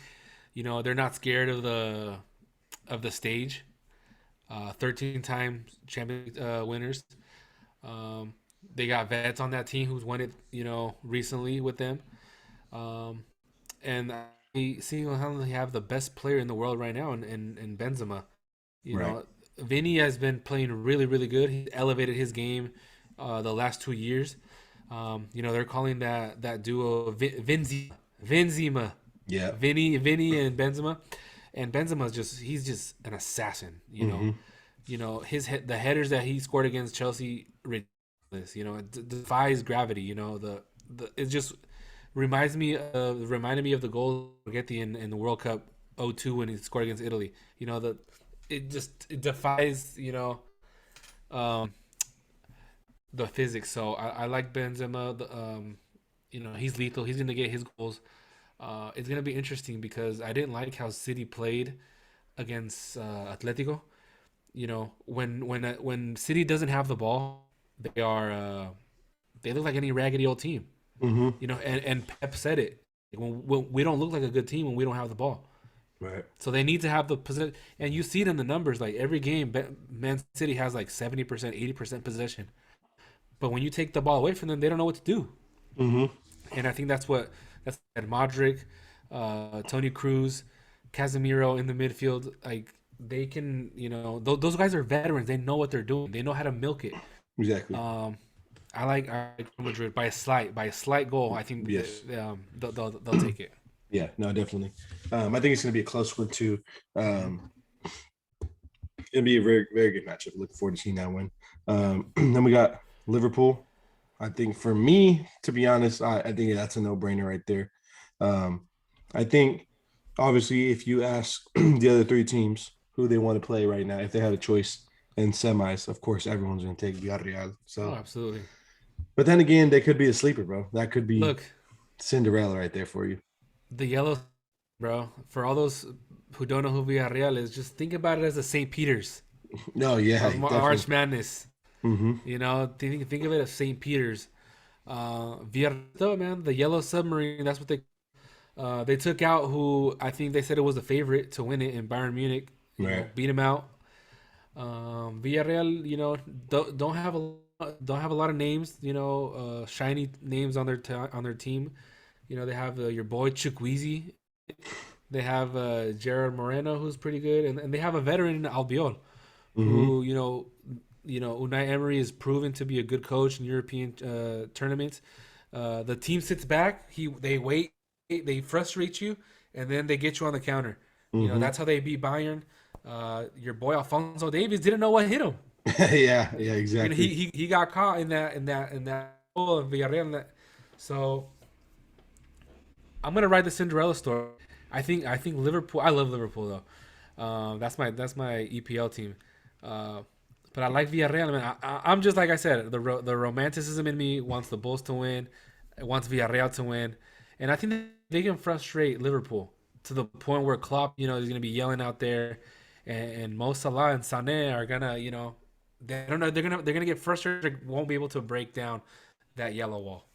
They're not scared of the stage. 13 time champion winners. Um, they got vets on that team who's won it, recently with them. Um, and I single-handedly have the best player in the world right now in Benzema. You Right. know, Vinny has been playing really, really good. He elevated his game the last 2 years. They're calling that duo Benzema, Yeah. Vinny and Benzema, and Benzema's he's just an assassin. Mm-hmm. The headers that he scored against Chelsea, ridiculous. It defies gravity. It just reminded me of the goal Spaghetti in the World Cup '02 when he scored against Italy. It defies um, the physics. So I like Benzema. He's lethal. He's gonna get his goals. It's gonna be interesting because I didn't like how City played against Atletico. When City doesn't have the ball, they look like any raggedy old team. Mm-hmm. And Pep said it. When we don't look like a good team when we don't have the ball. Right. So they need to have the possession, and you see it in the numbers. Like every game, Man City has like 70%, 80% possession. But when you take the ball away from them, they don't know what to do. Mm-hmm. And I think that's Modric, Tony Cruz, Casemiro in the midfield. Like they can, those guys are veterans. They know what they're doing. They know how to milk it. Exactly. Um, I like Madrid by a slight goal. I think Yes. they'll take it. Yeah. No, definitely. I think it's going to be a close one too. It'll be a very, very good matchup. Looking forward to seeing that one. Then we got Liverpool. I think for me, to be honest, I think that's a no-brainer right there. Um, I think obviously if you ask the other three teams who they want to play right now, if they had a choice in semis, of course everyone's going to take Villarreal. Oh, So, absolutely. but then again, they could be a sleeper, bro. That could be Look, Cinderella right there for you. the yellow, bro. For all those who don't know who Villarreal is, just think about it as the St. Peter's No, yeah, of definitely. Arch Madness. Mm-hmm. Think of it as St. Peter's. Villarreal, man, the yellow submarine. That's what they took out. Who I think they said it was the favorite to win it in Bayern Munich. Right. Beat him out. Villarreal, don't have a lot of names. Shiny names on their team. They have your boy Chukwueze. They have Gerard Moreno, who's pretty good, and they have a veteran in Albiol, Mm-hmm. who Unai Emery is proven to be a good coach in European tournaments. The team sits back. They wait, they frustrate you, and then they get you on the counter. Mm-hmm. That's how they beat Bayern. Your boy Alfonso Davies didn't know what hit him. Yeah, yeah, He, exactly. he got caught in that goal of Villarreal. So I'm gonna write the Cinderella story. I think Liverpool. I love Liverpool though. That's my EPL team. Uh, but I like Villarreal. Man, I'm just like I said. The romanticism in me wants the Bulls to win. It wants Villarreal to win, and I think they can frustrate Liverpool to the point where Klopp, is gonna be yelling out there, and Mo Salah and Sané are gonna, They don't know. They're gonna get frustrated. Won't be able to break down that yellow wall.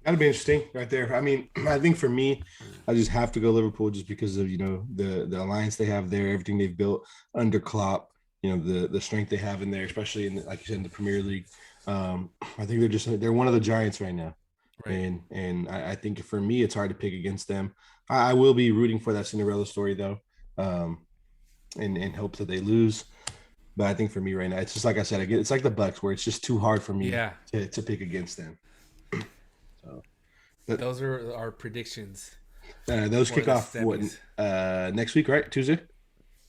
That'd be interesting right there. I mean, I think for me, I just have to go Liverpool just because of the alliance they have there, everything they've built under Klopp, the strength they have in there, especially like you said in the Premier League. I think they're one of the giants right now, Right. and I think for me it's hard to pick against them. I will be rooting for that Cinderella story though, in hopes that they lose. But I think for me right now, it's just like I said, it's like the Bucks where it's just too hard for me Yeah. to pick against them. So. But Those are our predictions those for kick the off what semis. next week, right? Tuesday.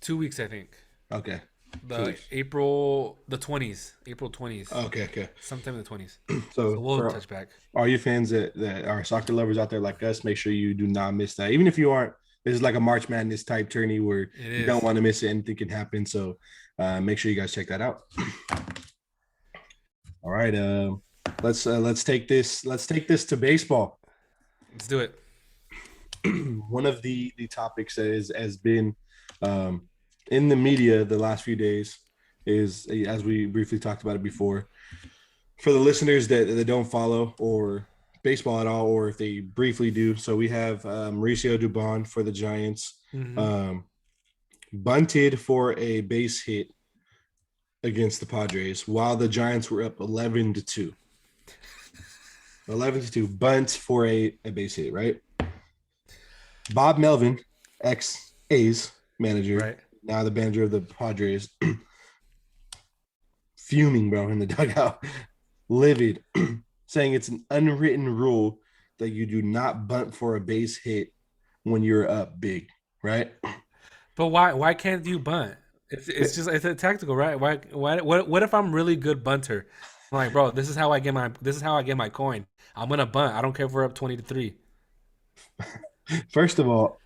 2 weeks, I think. Okay. 2 The weeks. April the 20s, April 20s, Okay. Okay. sometime in the 20s. So So we'll for touch back. all you fans that are soccer lovers out there like us, make sure you do not miss that. Even if you aren't, this is like a March Madness type tourney where It you don't is. want to miss it. Anything can happen. So make sure you guys check that out. All right. Let's take this to baseball. Let's do it. One of the topics that has been in the media the last few days is, as we briefly talked about it before, for the listeners that don't follow or baseball at all, or if they briefly do. So we have Mauricio Dubon for the Giants, Mm-hmm. bunted for a base hit against the Padres while the Giants were up 11-2. 11-2, bunt for a base hit, right? Bob Melvin, ex-A's manager, Right. now the manager of the Padres, fuming, bro, in the dugout, livid, saying it's an unwritten rule that you do not bunt for a base hit when you're up big, right? But why can't you bunt? It's a tactical, right? What if I'm really good bunter? I'm like, bro, this is how I get my coin. I'm gonna bunt. I don't care if we're up 20-3. First of all,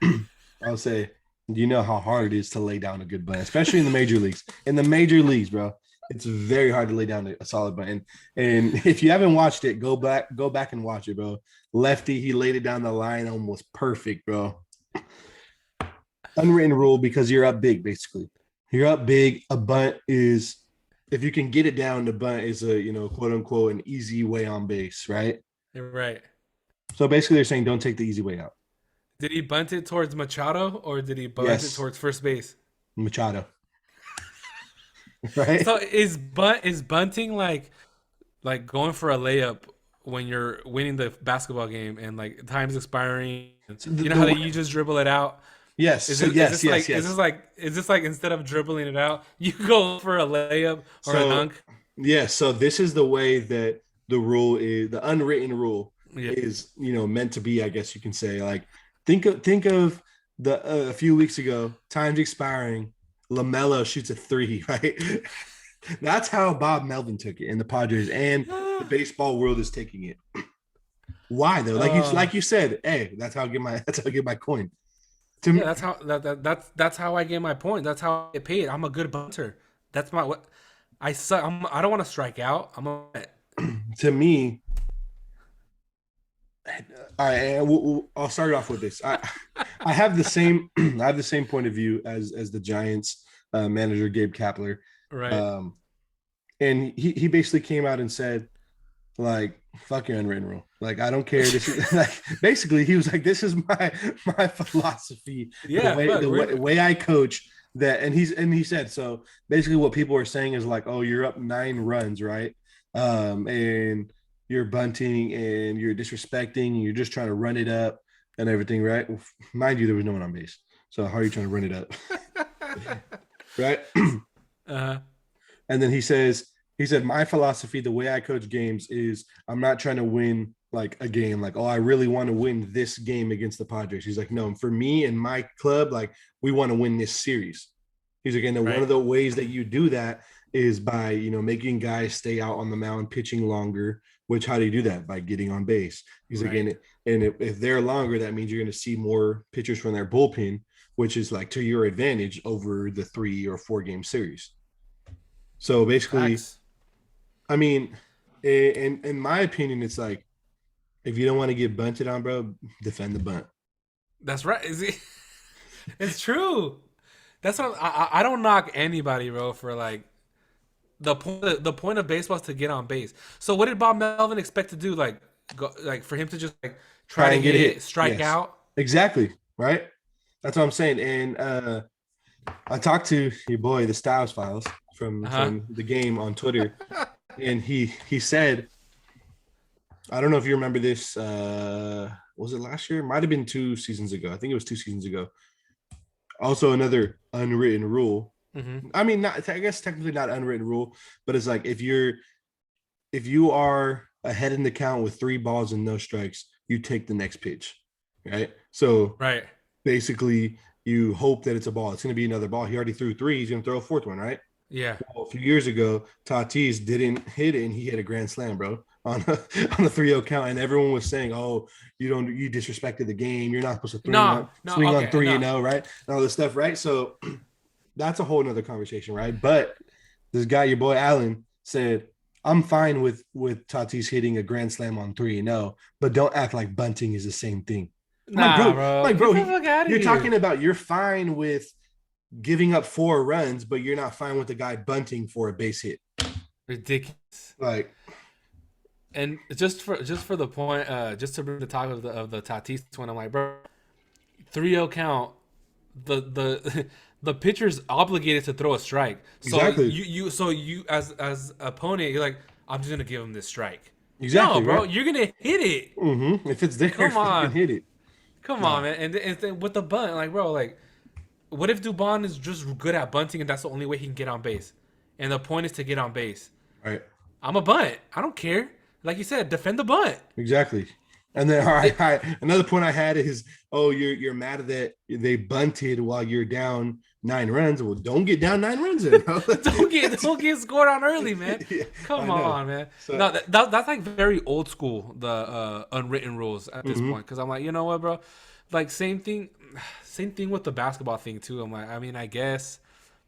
I'll say, you know how hard it is to lay down a good bunt, especially in the major leagues. In the major leagues, bro, it's very hard to lay down a solid bunt. And if you haven't watched it, go back and watch it, bro. Lefty, he laid it down the line almost perfect, bro. Unwritten rule because you're up big, basically. You're up big. A bunt is, if you can get it down, the bunt is a, quote unquote, an easy way on base, right? Right. So basically, they're saying don't take the easy way out. Did he bunt it towards Machado or did he bunt it Yes, towards first base? Machado, right? So is bunting like going for a layup when you're winning the basketball game and like time's expiring? So You know how you just dribble it out? yes, Is so this is yes, this yes, like yes. is this like instead of dribbling it out, you go for a layup or a So dunk? yes, so this is the way that the rule is. The unwritten rule Yeah. is, meant to be. I guess you can say, like, think of the a few weeks ago, time's expiring. LaMelo shoots a three, right? That's how Bob Melvin took it in the Padres, and the baseball world is taking it. Why though? Uh, Like you said, hey, that's how I get my coin. To yeah, me, that's how I get my point. That's how I get paid. I'm a good bunter. That's my what I suck. I don't want to strike out. to me, all right, I'll start off with this. I have the same I have the same point of view as the Giants manager Gabe Kapler, Right. um, and he basically came out and said, like, fuck your unwritten rule. Like, I don't care. This is like, basically he was like, this is my philosophy, the Yeah, way fuck. the way I coach that. And he said, so basically what people are saying is like, oh, you're up 9 runs, right? And you're bunting and you're disrespecting and you're just trying to run it up and everything, right? Well, mind you, there was no one on base. So how are you trying to run it up? Right? uh, And then he said, my philosophy, the way I coach games is I'm not trying to win like a game, like, oh, I really want to win this game against the Padres. He's like, no, for me and my club, like, we want to win this series. He's like, and one right. of the ways that you do that is by, making guys stay out on the mound, pitching longer, which how do you do that? By getting on base. He's like, Right. and if they're longer, that means you're going to see more pitchers from their bullpen, which is like to your advantage over the 3 or 4 game series. So basically, Facts. I mean, in my opinion, it's like, if you don't want to get bunted on, bro, defend the bunt. That's right. Is it? It's true. That's what I don't knock anybody, bro, for like the point of baseball is to get on base. So what did Bob Melvin expect to do? Like for him to just like try Try to and get a hit, hit. strike Yes, out? exactly. Right. That's what I'm saying. And I talked to your boy, the Styles Files Uh huh. from the game on Twitter, and he said, I don't know if you remember this. Was it last year? Might have been 2 seasons ago. I think it was 2 seasons ago. Also, another unwritten rule. Mm-hmm. I mean, not I guess technically not unwritten rule, but it's like if you are ahead in the count with 3 balls and no strikes, you take the next pitch, right? So Right. basically, you hope that it's a ball. It's going to be another ball. He already threw three. He's going to throw a fourth one, right? Yeah. Well, a few years ago, Tatis didn't hit it, and he hit a grand slam, bro, on a on a 3-0 count, and everyone was saying, "Oh, you disrespected the game. You're not supposed to No. No. swing on Okay. three and No. zero, right? And all this stuff, right?" So that's a whole nother conversation, right? But this guy, your boy Allen, said, "I'm fine with Tatis hitting a grand slam on 3-0, but don't act like bunting is the same thing." I'm Nah, bro. like, Get bro, the fuck out of you're here. talking about you're fine with giving up 4 runs, but you're not fine with the guy bunting for a base hit. Ridiculous. Like, And just for the point, just to bring the talk of the Tatis one, I'm like, bro, 3-0 count. The the pitcher's obligated to throw a strike. So exactly, you as opponent, you're like, I'm just gonna give him this strike. No, exactly, bro, right? you're gonna hit it. If it's there, Come fucking on, hit it. come on, Nah, man. And then with the bunt, like, bro, like, what if Dubon is just good at bunting and that's the only way he can get on base? And the point is to get on base. right? I'm a bunt. I don't care. Like you said, defend the bunt. Exactly. And then all right, It, all right, another point I had is, oh, you're mad that they bunted while you're down 9 runs. Well, don't get down 9 runs then, bro. don't get scored on early, man. Yeah, I Come know. on, man. So, No, that's like very old school. The unwritten rules at this mhm, point, because I'm like, you know what, bro? Like same thing with the basketball thing too. I'm like, I mean, I guess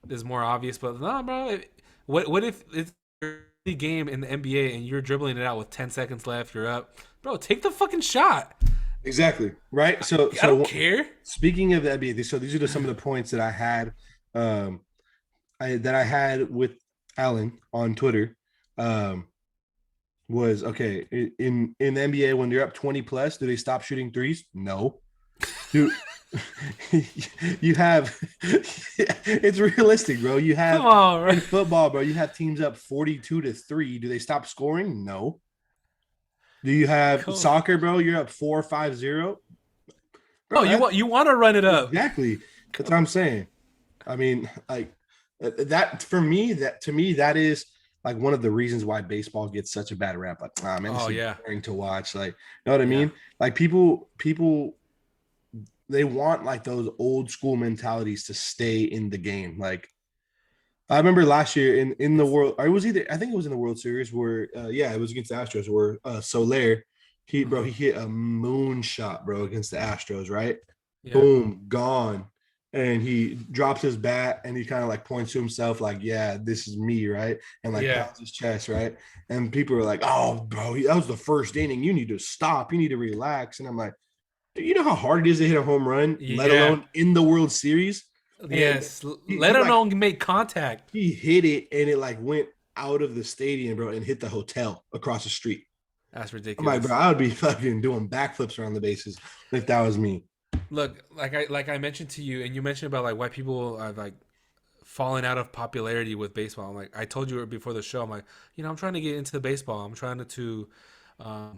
it's more obvious, but nah, bro. What if it's a game in the NBA and you're dribbling it out with 10 seconds left? You're up, bro. Take the fucking shot. exactly. Right. So I don't so care. speaking of the NBA, so these are some of the points that I had, um, I had with Alan on Twitter. Um, was okay in the NBA when you're up 20 plus, do they stop shooting threes? No. Do you have it's realistic, bro. You Come have on, bro. in football, bro, you have teams up 42-3. Do they stop scoring? No. Do you have Come. soccer, bro? You're up 4-5-0. Oh, Bro, you want to run it up? exactly. That's what I'm saying. I mean, like that for me, that to me, that is like one of the reasons why baseball gets such a bad rap. Like, ah, man, this Oh is yeah, boring to watch. Like, you know what I yeah. mean? Like people they want like those old school mentalities to stay in the game. Like I remember last year in the world, or it was either I think it was in the World Series where yeah, it was against the Astros where Soler he Mhm. hit a moonshot, bro, against the Astros, right? Yeah, Boom, gone. And he drops his bat and he kind of like points to himself, like, yeah, this is me, right? And like yeah, pounds his chest, right? And people are like, oh, bro, that was the first inning. You need to stop. You need to relax. And I'm like, do you know how hard it is to hit a home run, let yeah. alone in the World Series? And Yes. he Let him like know make contact. he hit it and it like went out of the stadium, bro, and hit the hotel across the street. That's I'm like, bro, ridiculous. I would be fucking doing backflips around the bases if that was me. Look, like I mentioned to you, and you mentioned about like why people are like falling out of popularity with baseball. I'm like, I told you before the show. I'm like, I'm trying to get into baseball. I'm trying to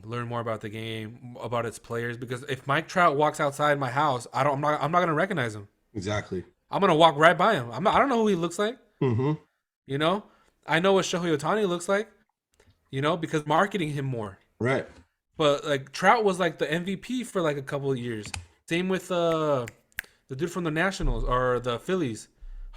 learn more about the game, about its players. Because if Mike Trout walks outside my house, I'm not gonna recognize him. Exactly. I'm gonna walk right by him. I don't know who he looks like. Mm-hmm. You know, I know what Shohei Ohtani looks like. Because marketing him more. Right. But like Trout was like the MVP for like a couple of years. Same with the dude from the Nationals or the Phillies,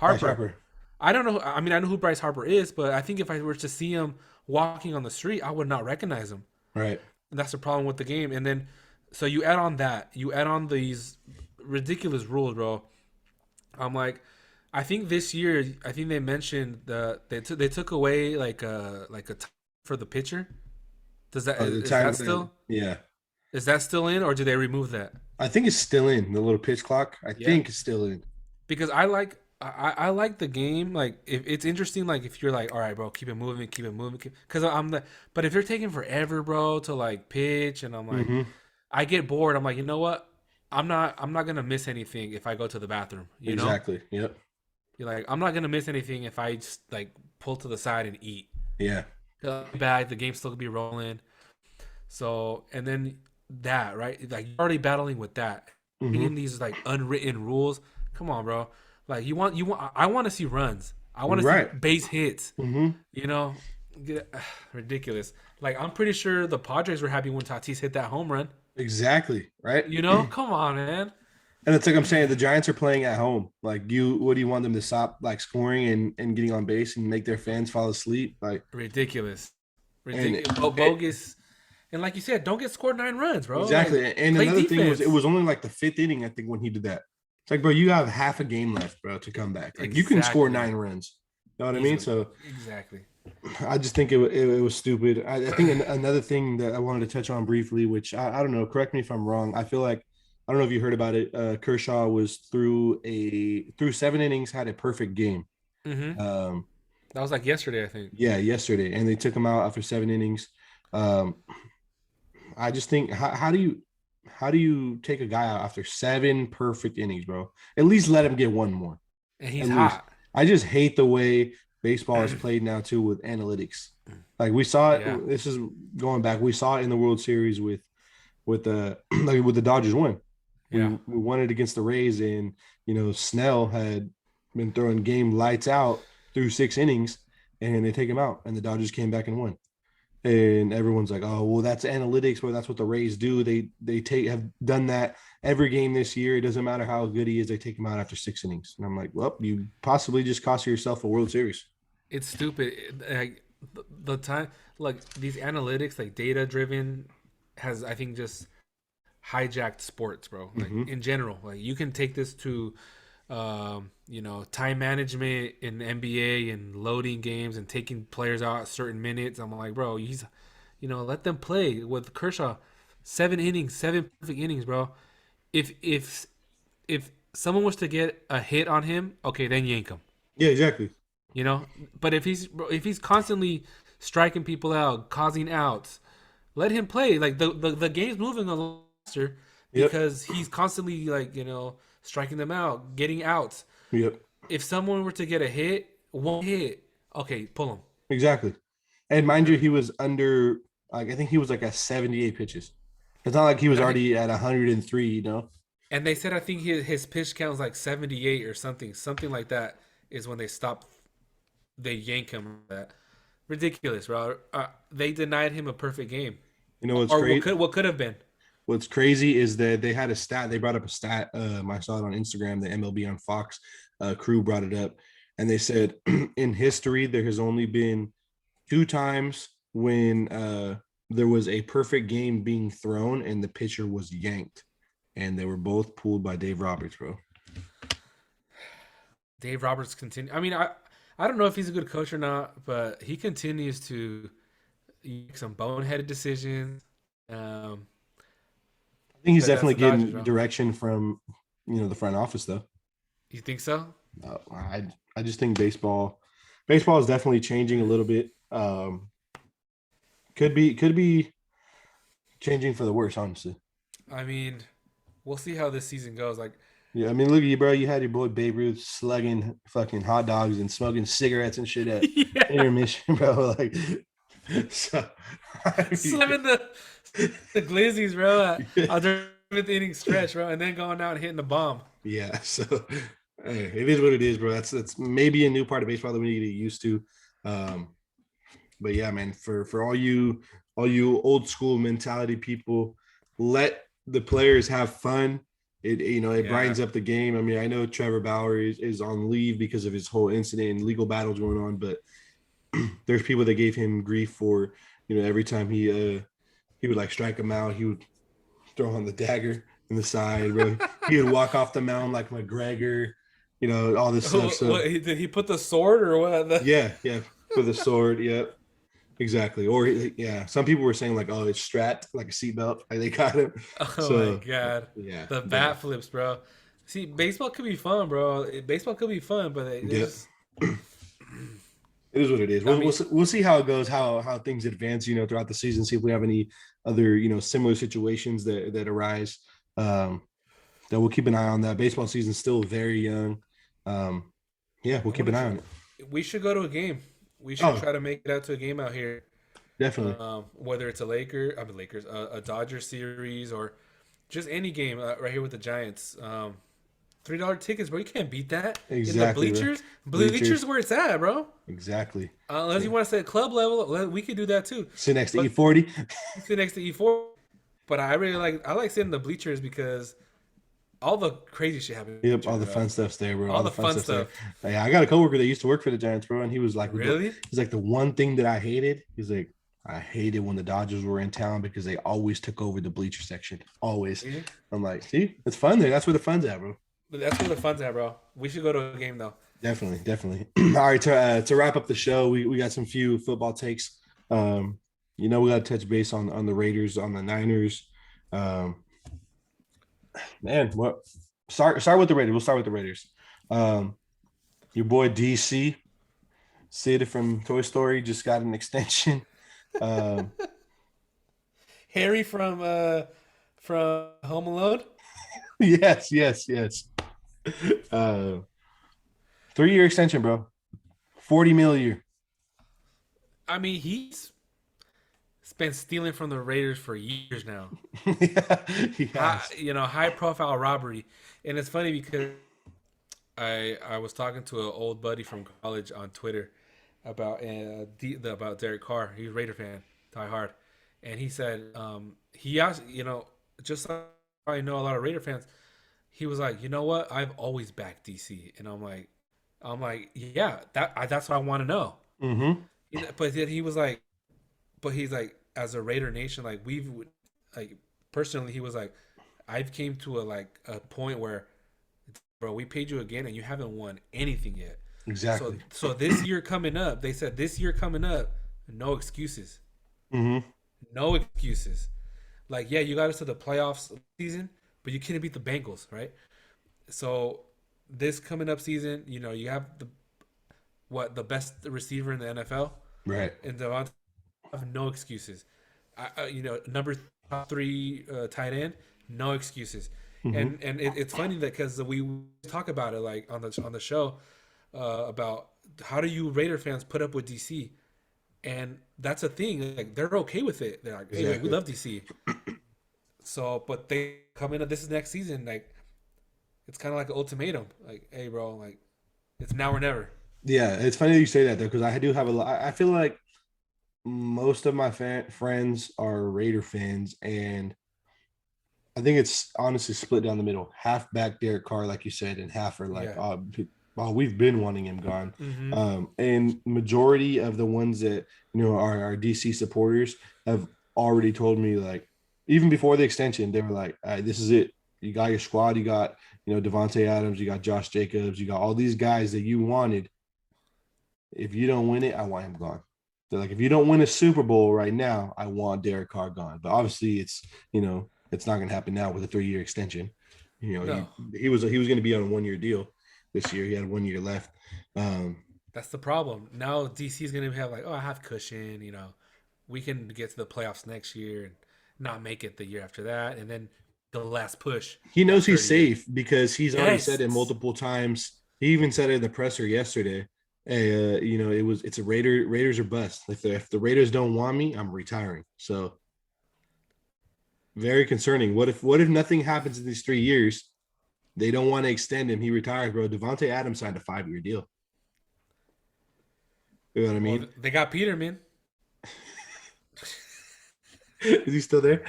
Bryce Harper. Harper. I don't know. I mean, I know who Bryce Harper is, but I think if I were to see him walking on the street, I would not recognize him. Right. And that's the problem with the game. And then, so you add on that, you add on these ridiculous rules, bro. I'm like, I think this year, I think they mentioned they took away like a time for the pitcher. Does that The is time, that still yeah. is that still in, or do they remove that? I think it's still in the little pitch clock. I Yeah, think it's still in. because I like I like the game. Like if it's interesting, like if you're like, all right, bro, keep it moving, because I'm the. But if they're taking forever, bro, to like pitch, and I'm like, Mm-hmm. I get bored. I'm like, you know what? I'm not gonna miss anything if I go to the bathroom. You know, Exactly. Yep. you're like, I'm not gonna miss anything if I just like pull to the side and eat. Yeah. Back, the game still could be rolling. So and then that right, like you're already battling with that, Mm-hmm. bringing these like unwritten rules. Come on, bro. Like you want. I want to see runs. I want to see Right. base hits. Mm-hmm. You know, ridiculous. Like I'm pretty sure the Padres were happy when Tatis hit that home run. Exactly. Right. You know, come on, man. And it's like I'm saying, the Giants are playing at home. Like what do you want them to stop like scoring and getting on base and make their fans fall asleep? Like Ridiculous, and ridiculous, bogus. And like you said, don't get scored 9 runs, bro. Like exactly. And play another thing was it defense. was only like the fifth inning, I think, when he did that. It's like, bro, you have half a game left, bro, to come back. Like you can score Exactly. 9 runs. You know what I mean? Easily. So Exactly. I just think it was stupid. I think another thing that I wanted to touch on briefly, which I don't know, correct me if I'm wrong. I feel like I don't know if you heard about it. Kershaw was through 7 innings, had a perfect game. Mm-hmm. Um, That was like yesterday, I think. yeah, yesterday, and they took him out after 7 innings. Um, I just think how do you take a guy out after 7 perfect innings, bro? At least let him get one more. And At he's least. hot. I just hate the way baseball is played now too with analytics. Like we saw Yeah. it. This is going back. We saw it in the World Series with the like with the Dodgers win. We Yeah. we won it against the Rays, and Snell had been throwing game lights out through 6 innings, and they take him out, and the Dodgers came back and won. And everyone's like, "Oh, well, that's analytics. Well, that's what the Rays do. They have done that every game this year. It doesn't matter how good he is. They take him out after 6 innings." And I'm like, "Well, you possibly just cost yourself a World Series." It's stupid. Like the time, like these analytics, like data driven, has I think just hijacked sports, bro. Like Mm-hmm. in general, like you can take this to, time management in the NBA and loading games and taking players out at certain minutes. I'm like, bro, let them play with Kershaw, 7 innings, 7 perfect innings, bro. If someone was to get a hit on him, okay, then yank him. Yeah, exactly. You know, but if he's constantly striking people out, causing outs, let him play. Like the game's moving a lot faster Yep. because he's constantly like striking them out, getting outs. Yep. If someone were to get a hit, one hit, okay, pull him. Exactly. And mind you, he was under like I think he was like at 78 pitches. It's not like he was And I think, already at 103. and they said I think his pitch count was like 78 or something like that. Is when they yank him. That ridiculous, bro. They denied him a perfect game, You know what's or great? what could have been. What's crazy is that they had a stat. They brought up a stat. I saw it on Instagram. The MLB on Fox crew brought it up, and they said in history there has only been 2 times when there was a perfect game being thrown and the pitcher was yanked, and they were both pulled by Dave Roberts, bro. Dave Roberts continue. I mean, I don't know if he's a good coach or not, but he continues to make some boneheaded decisions. Um, I think he's but that's definitely the Dodgers, getting bro. direction from the front office though. You think so? I just think baseball is definitely changing a little bit. Could be changing for the worse, honestly. I mean, we'll see how this season goes. Like, Yeah, I mean, look at you, bro. You had your boy Babe Ruth slugging fucking hot dogs and smoking cigarettes and shit at yeah, intermission, bro. Like, so I slamming mean, the glizzies, bro. Out there with the inning stretch, bro, and then going out and hitting the bomb. yeah. So hey, it is what it is, bro. That's maybe a new part of baseball that we need to get used to. Um, but yeah, man, for all you old school mentality people, let the players have fun. It Yeah. brightens up the game. I mean, I know Trevor Bauer is on leave because of his whole incident and legal battles going on, but there's people that gave him grief for, every time he would like strike him out, he would throw on the dagger in the side, bro. He would walk off the mound like McGregor, all this stuff. So Did he put the sword or what? yeah, yeah, for the sword, yep. Exactly. Or yeah, some people were saying like, oh, it's strapped like a seatbelt. Like they got him. Oh my So god, yeah, the but bat flips, bro. See, baseball could be fun, bro. Baseball could be fun, but they Yeah. just. It is what it is. I We'll mean, see, we'll see how it goes, how things advance, throughout the season. See if we have any other, similar situations that arise. Um, that we'll keep an eye on that. Baseball season's still very young. Um, yeah, we'll I keep want an eye to. on it. We should go to a game. We should Oh, try to make it out to a game out here. definitely. Whether it's Lakers, a Dodger series, or just any game right here with the Giants. $3 tickets, bro. You can't beat that in the Exactly, bro. bleachers. Bleachers Bleachers. where it's at, bro. Exactly. Unless Yeah. you want to say club level, we could do that too. Sit next to But E40. you sit next to E4. But I like sitting in the bleachers because all the crazy shit happens. Yep, all the fun stuff's there, bro. All All the the fun fun stuff's there. stuff. Yeah, I got a coworker that used to work for the Giants, bro, and he was like, Really? he's like the one thing that I hated. He's like, I hated when the Dodgers were in town because they always took over the bleacher section. Always. Yeah. I'm like, see, it's fun there. That's where the fun's at, bro. But that's where the fun's at, bro. We should go to a game though. Definitely, definitely. All right, to wrap up the show, we got some few football takes. We got to touch base on the Raiders, on the Niners. Um, man, what? Start with the Raiders. We'll start with the Raiders. Your boy DC, Sid from Toy Story, just got an extension. Um, Harry from Home Alone. yes, yes, yes. Uh, 3-year extension, bro. 40 mil a year. I mean, he's been stealing from the Raiders for years now. Yeah, he has. High profile robbery, and it's funny because I was talking to an old buddy from college on Twitter about about Derek Carr. He's a Raider fan, die hard, and he said he asked just like I know a lot of Raider fans. He was like, you know what? I've always backed DC, and I'm like, yeah, that's what I want to know. Mm-hmm. But then he was like, but he's like, as a Raider Nation, like like personally, he was like, I've came to a point where, bro, we paid you again and you haven't won anything yet. So Exactly. so this year coming up, they said this year coming up, no excuses, Mm-hmm. no excuses. Like yeah, you got us to the playoffs season, but you couldn't beat the Bengals, right? So this coming up season, you have the best receiver in the NFL, Right. and Devontae have no excuses. Number top three tight end, no excuses. Mm-hmm. And it's funny that because we talk about it like on the show about how do you Raider fans put up with DC, and that's a thing. Like they're okay with it. They're like, hey, we Exactly. love DC. So, but they come into this next season like it's kind of like an ultimatum. Like, hey, bro, like it's now or never. Yeah, it's funny that you say that though, because I do have a lot. I feel like most of my friends are Raider fans, and I think it's honestly split down the middle. Half back Derek Carr, like you said, and half are like, Yeah. oh, we've been wanting him gone. Mm-hmm. And majority of the ones that are DC supporters have already told me, like, even before the extension, they were like, this is it. You got your squad. You got Devontae Adams. You got Josh Jacobs. You got all these guys that you wanted. If you don't win it, I want him gone. They're like, if you don't win a Super Bowl right now, I want Derek Carr gone. But obviously, it's not going to happen now with a 3-year extension. No, He was going to be on a 1-year deal this year. He had 1 year left. that's the problem. Now DC is gonna have like, oh, I have cushion. We can get to the playoffs next year and not make it the year after that, and then the last push. He knows After he's a year. safe because he's already said it Yes. multiple times. He even said it in the presser yesterday. Hey, it's a Raiders or bust. If the Raiders don't want me, I'm retiring. So very concerning. What if nothing happens in these 3 years? They don't want to extend him. He retires, bro. Devontae Adams signed a 5-year deal. You know what I Well, mean? they got Peterman. Is he still there?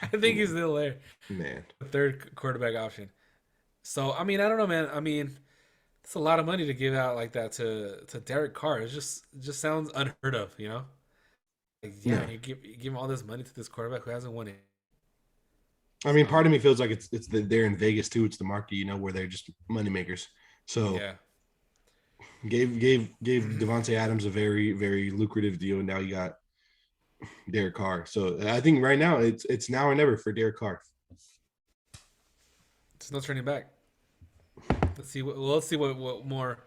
I think he's still there. Man. The third quarterback option. So I mean, I don't know, man. I mean, it's a lot of money to give out like that to Derek Carr. It just sounds unheard of. Like, Yeah. yeah, you give him all this money to this quarterback who hasn't won it. I mean, part So of me feels like they're in Vegas too. It's the market, where they're just money makers. So yeah, gave Devontae Adams a very, very lucrative deal. And now you got Derek Carr. So I think right now it's now or never for Derek Carr. there's no turning back. Let's see what more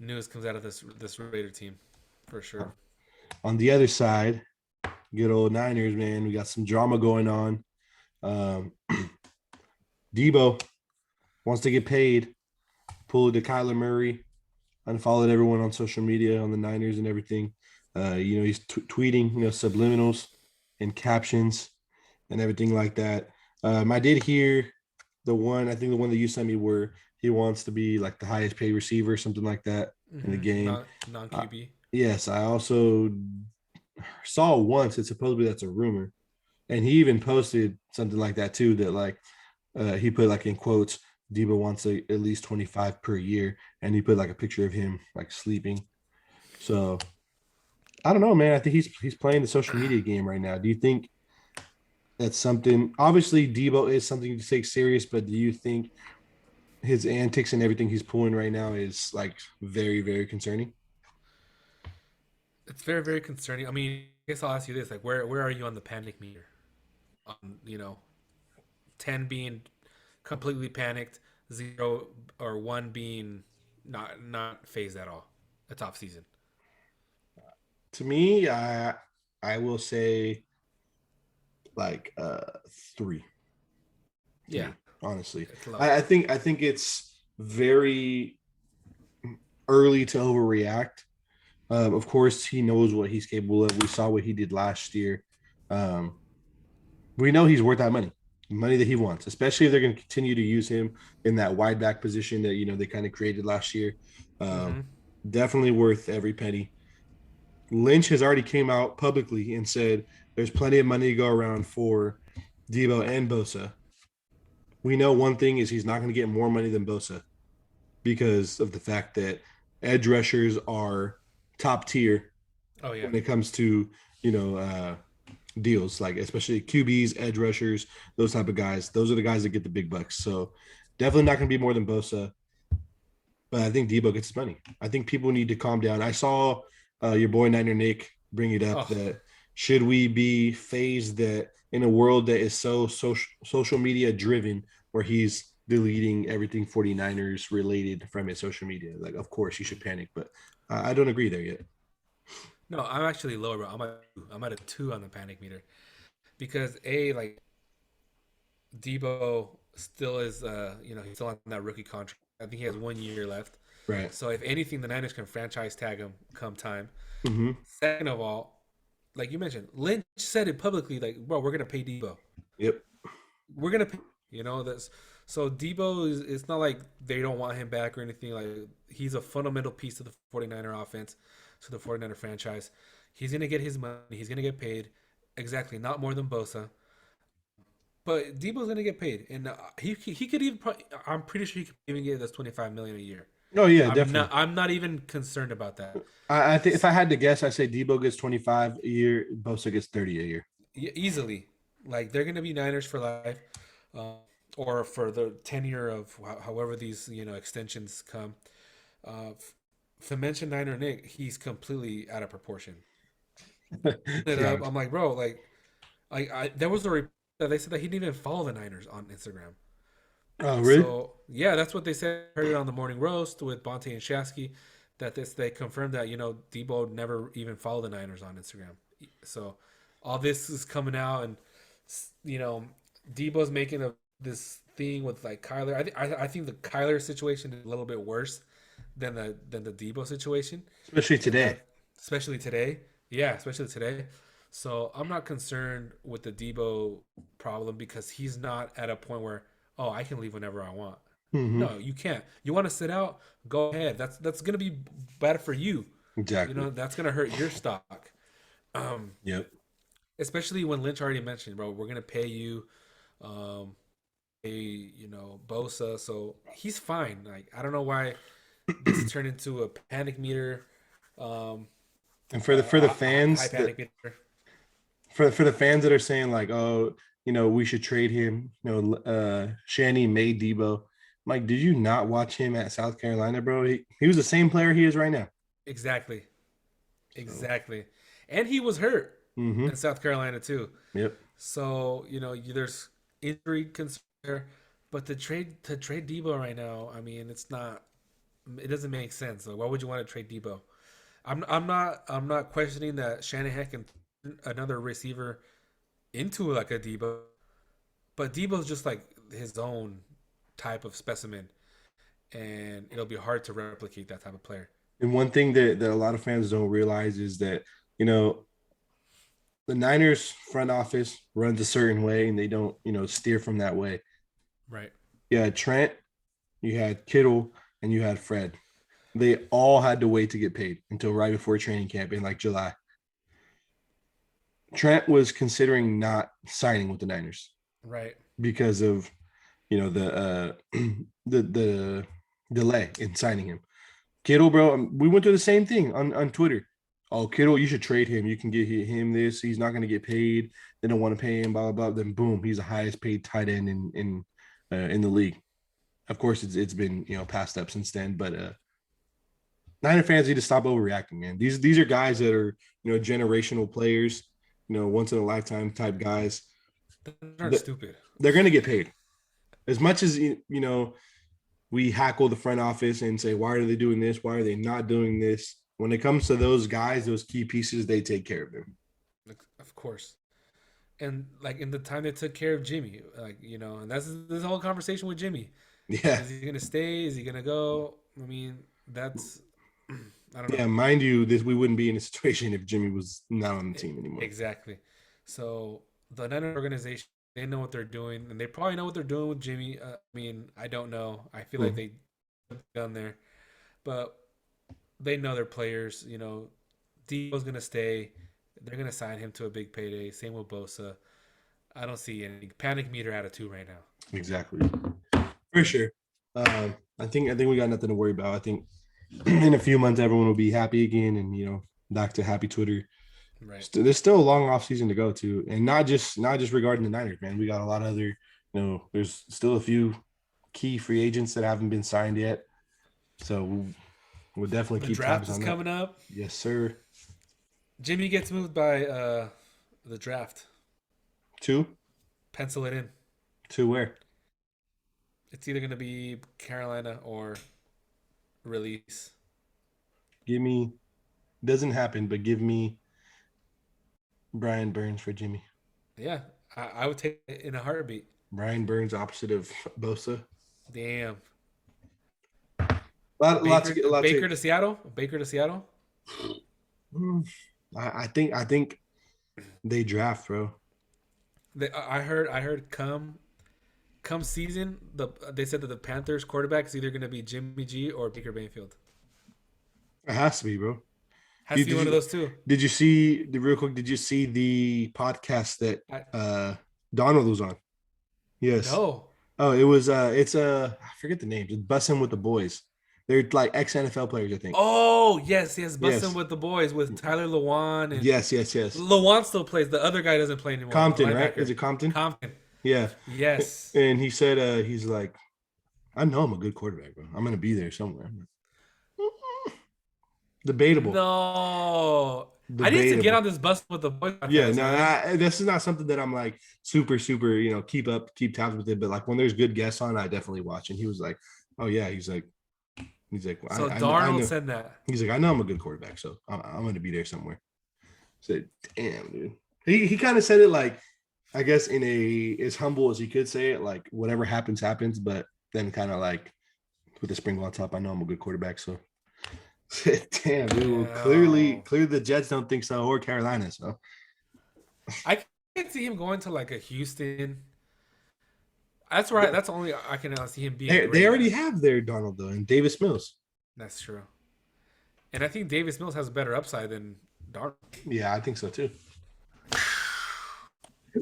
news comes out of this Raider team, for sure. On the other side, good old Niners, man. We got some drama going on. Um, Deebo wants to get paid. Pulled to Kyler Murray. Unfollowed everyone on social media on the Niners and everything. He's tweeting, subliminals and captions and everything like that. I did hear I think the one that you sent me where he wants to be like the highest paid receiver, something like that in the game. Non QB. Yes, I also saw once, it's supposedly that's a rumor. And he even posted something like that too, that like he put like in quotes, Deebo wants at least 25 per year. And he put like a picture of him like sleeping. So I don't know, man. I think he's playing the social media game right now. Do you think that's something? Obviously, Deebo is something to take serious, but do you think his antics and everything he's pulling right now is like very, very concerning? It's very, very concerning. I mean, I guess I'll ask you this: like, where are you on the panic meter? On 10 being completely panicked, 0 or 1 being not phased at all. It's off season. To me, I will say like 3 to Yeah, me, honestly. it's low. I think it's very early to overreact. Of course, he knows what he's capable of. We saw what he did last year. Um, we know he's worth that money that he wants, especially if they're going to continue to use him in that wide back position that they kind of created last year. Um, Mm-hmm. Definitely worth every penny. Lynch has already came out publicly and said there's plenty of money to go around for Deebo and Bosa. We know one thing is he's not going to get more money than Bosa because of the fact that edge rushers are top tier Oh yeah. when it comes to you know uh, deals, like especially QBs, edge rushers, those type of guys. Those are the guys that get the big bucks. So definitely not going to be more than Bosa. But I think Deebo gets his money. I think people need to calm down. I saw your boy Niner Nick bring it up Oh, that should we be phased that in a world that is so social media driven, where he's deleting everything 49ers related from his social media. Like, of course, you should panic, but I don't agree there yet. no, I'm actually lower, bro. I'm at a 2 on the panic meter because like Debo still is he's still on that rookie contract. I think he has 1 year left. Right. So if anything, the Niners can franchise tag him come time. Mm-hmm. Second of all, like you mentioned, Lynch said it publicly, like, bro, we're gonna pay Debo. Yep. We're gonna pay. That's so Debo is. It's not like they don't want him back or anything. Like he's a fundamental piece of the 49er offense, to the 49er franchise. He's gonna get his money. He's gonna get paid. Exactly, not more than Bosa. But Debo's gonna get paid, and he could even. I'm pretty sure he could even get us 25 million a year. Oh yeah, I'm not. definitely. I'm not even concerned about that. I think if I had to guess, I say Debo gets 25 a year, Bosa gets 30 a year. Easily, like they're gonna be Niners for life, uh, or for the tenure of however these extensions come. Uh, to mention Niner Nick, he's completely out of proportion. It Yeah. up. I'm like, bro, like, there was a report that they said that he didn't even follow the Niners on Instagram. Oh, really? So yeah, that's what they said. I heard it on the morning roast with Bonte and Shasky. That they confirmed that Deebo never even followed the Niners on Instagram. So all this is coming out, and you know Debo's making this thing with like Kyler. I think the Kyler situation is a little bit worse than the Deebo situation, Especially and today. that especially today. Yeah, especially today. So I'm not concerned with the Deebo problem because he's not at a point where I can leave whenever I want. Mm-hmm. No, you can't. You want to sit out? Go ahead. That's gonna be bad for you. Exactly. That's gonna hurt your stock. Um, Yep. Especially when Lynch already mentioned, bro, we're gonna pay you, um, a Bosa, so he's fine. Like I don't know why this turned into a panic meter, um, And for the high fans that panic meter. for the fans that are saying like, oh, we should trade him. Shanny made Debo. Mike, did you not watch him at South Carolina, bro? He was the same player he is right now. Exactly, So, exactly, and he was hurt mm-hmm. in South Carolina too. Yep. So there's injury concern there. But to trade Deebo right now, I mean, it's not. It doesn't make sense. Like, why would you want to trade Deebo? I'm not questioning that Shanahan can turn another receiver into like a Deebo, but Deebo's just like his own type of specimen, and it'll be hard to replicate that type of player. And one thing that a lot of fans don't realize is that, you know, the Niners front office runs a certain way and they don't, steer from that way. Right. You had Trent, you had Kittle, and you had Fred. They all had to wait to get paid until right before training camp in like July. Trent was considering not signing with the Niners Right. because of, the the delay in signing him. Kittle, bro, we went through the same thing on Twitter. Oh, Kittle, you should trade him. You can get him this. He's not going to get paid. They don't want to pay him. Blah blah blah. Then boom, he's the highest paid tight end in the league. Of course, it's been passed up since then. But Niner fans need to stop overreacting, man. These are guys that are generational players, once in a lifetime type guys. They're stupid. They're going to get paid as much as we hackle the front office and say, why are they doing this? Why are they not doing this? When it comes to those guys, those key pieces, they take care of them. Of course. And like in the time they took care of Jimmy, and that's this whole conversation with Jimmy. Yeah. Is he gonna stay? Is he gonna go? I mean, that's I don't know. Yeah, mind you, we wouldn't be in a situation if Jimmy was not on the team anymore. Exactly. So the Niner organization, they know what they're doing, and they probably know what they're doing with Jimmy. I mean, I don't know. I feel like they done there, but they know their players. Deebo's gonna stay. They're gonna sign him to a big payday. Same with Bosa. I don't see any panic meter at a 2 right now. Exactly, for sure. I think we got nothing to worry about. I think in a few months everyone will be happy again, and back to happy Twitter. Right. There's still a long off season to go to, and not just regarding the Niners, man. We got a lot of other. There's still a few key free agents that haven't been signed yet, so we'll definitely keep tabs on that. The draft is coming up. Yes, sir. Jimmy gets moved by the draft. To? Pencil it in. To where? It's either going to be Carolina or release. Doesn't happen, but give me Brian Burns for Jimmy. Yeah, I would take it in a heartbeat. Brian Burns opposite of Bosa. Damn. Baker to Seattle? Baker to Seattle? I think they draft, bro. I heard come season, they said that the Panthers quarterback is either going to be Jimmy G or Baker Mayfield. It has to be, bro. Has to be one of those two. Did you see the podcast that Donald was on? Yes. No. Oh, it was I forget the name. It's Bussin' with the Boys. They're like ex-NFL players, I think. Oh, yes. Bussin' with the Boys with Tyler Lewan. And yes. Lewan still plays. The other guy doesn't play anymore. Compton, right? Is it Compton? Compton. Yeah. Yes. And he said, he's like, I know I'm a good quarterback, bro. I'm going to be there somewhere. Debatable. No. Debatable. I need to get on this bus with the boys. Yeah, no, this is not something that I'm like super, keep tabs with it. But like when there's good guests on, I definitely watch. And he was like, oh, yeah. He's like, well, so Darnold said that. He's like, I know I'm a good quarterback, so I'm going to be there somewhere. I said, damn, dude. He kind of said it like, I guess in as humble as he could say it, like whatever happens, happens. But then kind of like with a sprinkle on top, I know I'm a good quarterback. So damn, dude. Well, clearly the Jets don't think so, or Carolina. So I can't see him going to like a Houston. That's right. That's only I can see him being. They already have their Donald though, and Davis Mills. That's true. And I think Davis Mills has a better upside than Darnold. Yeah, I think so too.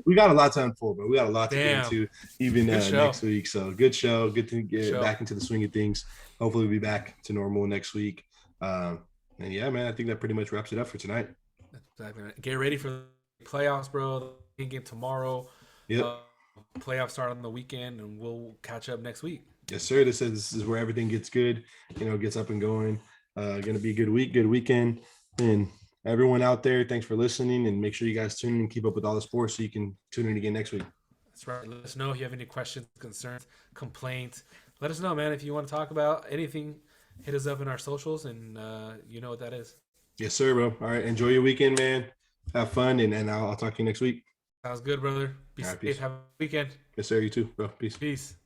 We got a lot to unfold, but we got a lot to get into even next week. So good show. Good to get back into the swing of things. Hopefully we'll be back to normal next week. And yeah, man, I think that pretty much wraps it up for tonight. Exactly. Get ready for the playoffs, bro. The game tomorrow. Yep. Playoffs start on the weekend, and we'll catch up next week. Yes, sir. This is where everything gets good. Gets up and going. Gonna be a good week, good weekend, and everyone out there, thanks for listening, and make sure you guys tune in and keep up with all the sports so you can tune in again next week. That's right. Let us know if you have any questions, concerns, complaints. Let us know, man. If you want to talk about anything, hit us up in our socials, and you know what that is. Yes, sir, bro. All right. Enjoy your weekend, man. Have fun, and I'll talk to you next week. Sounds good, brother. Be All right, safe. peace. Have a weekend. Yes, sir. You too, bro. Peace. Peace.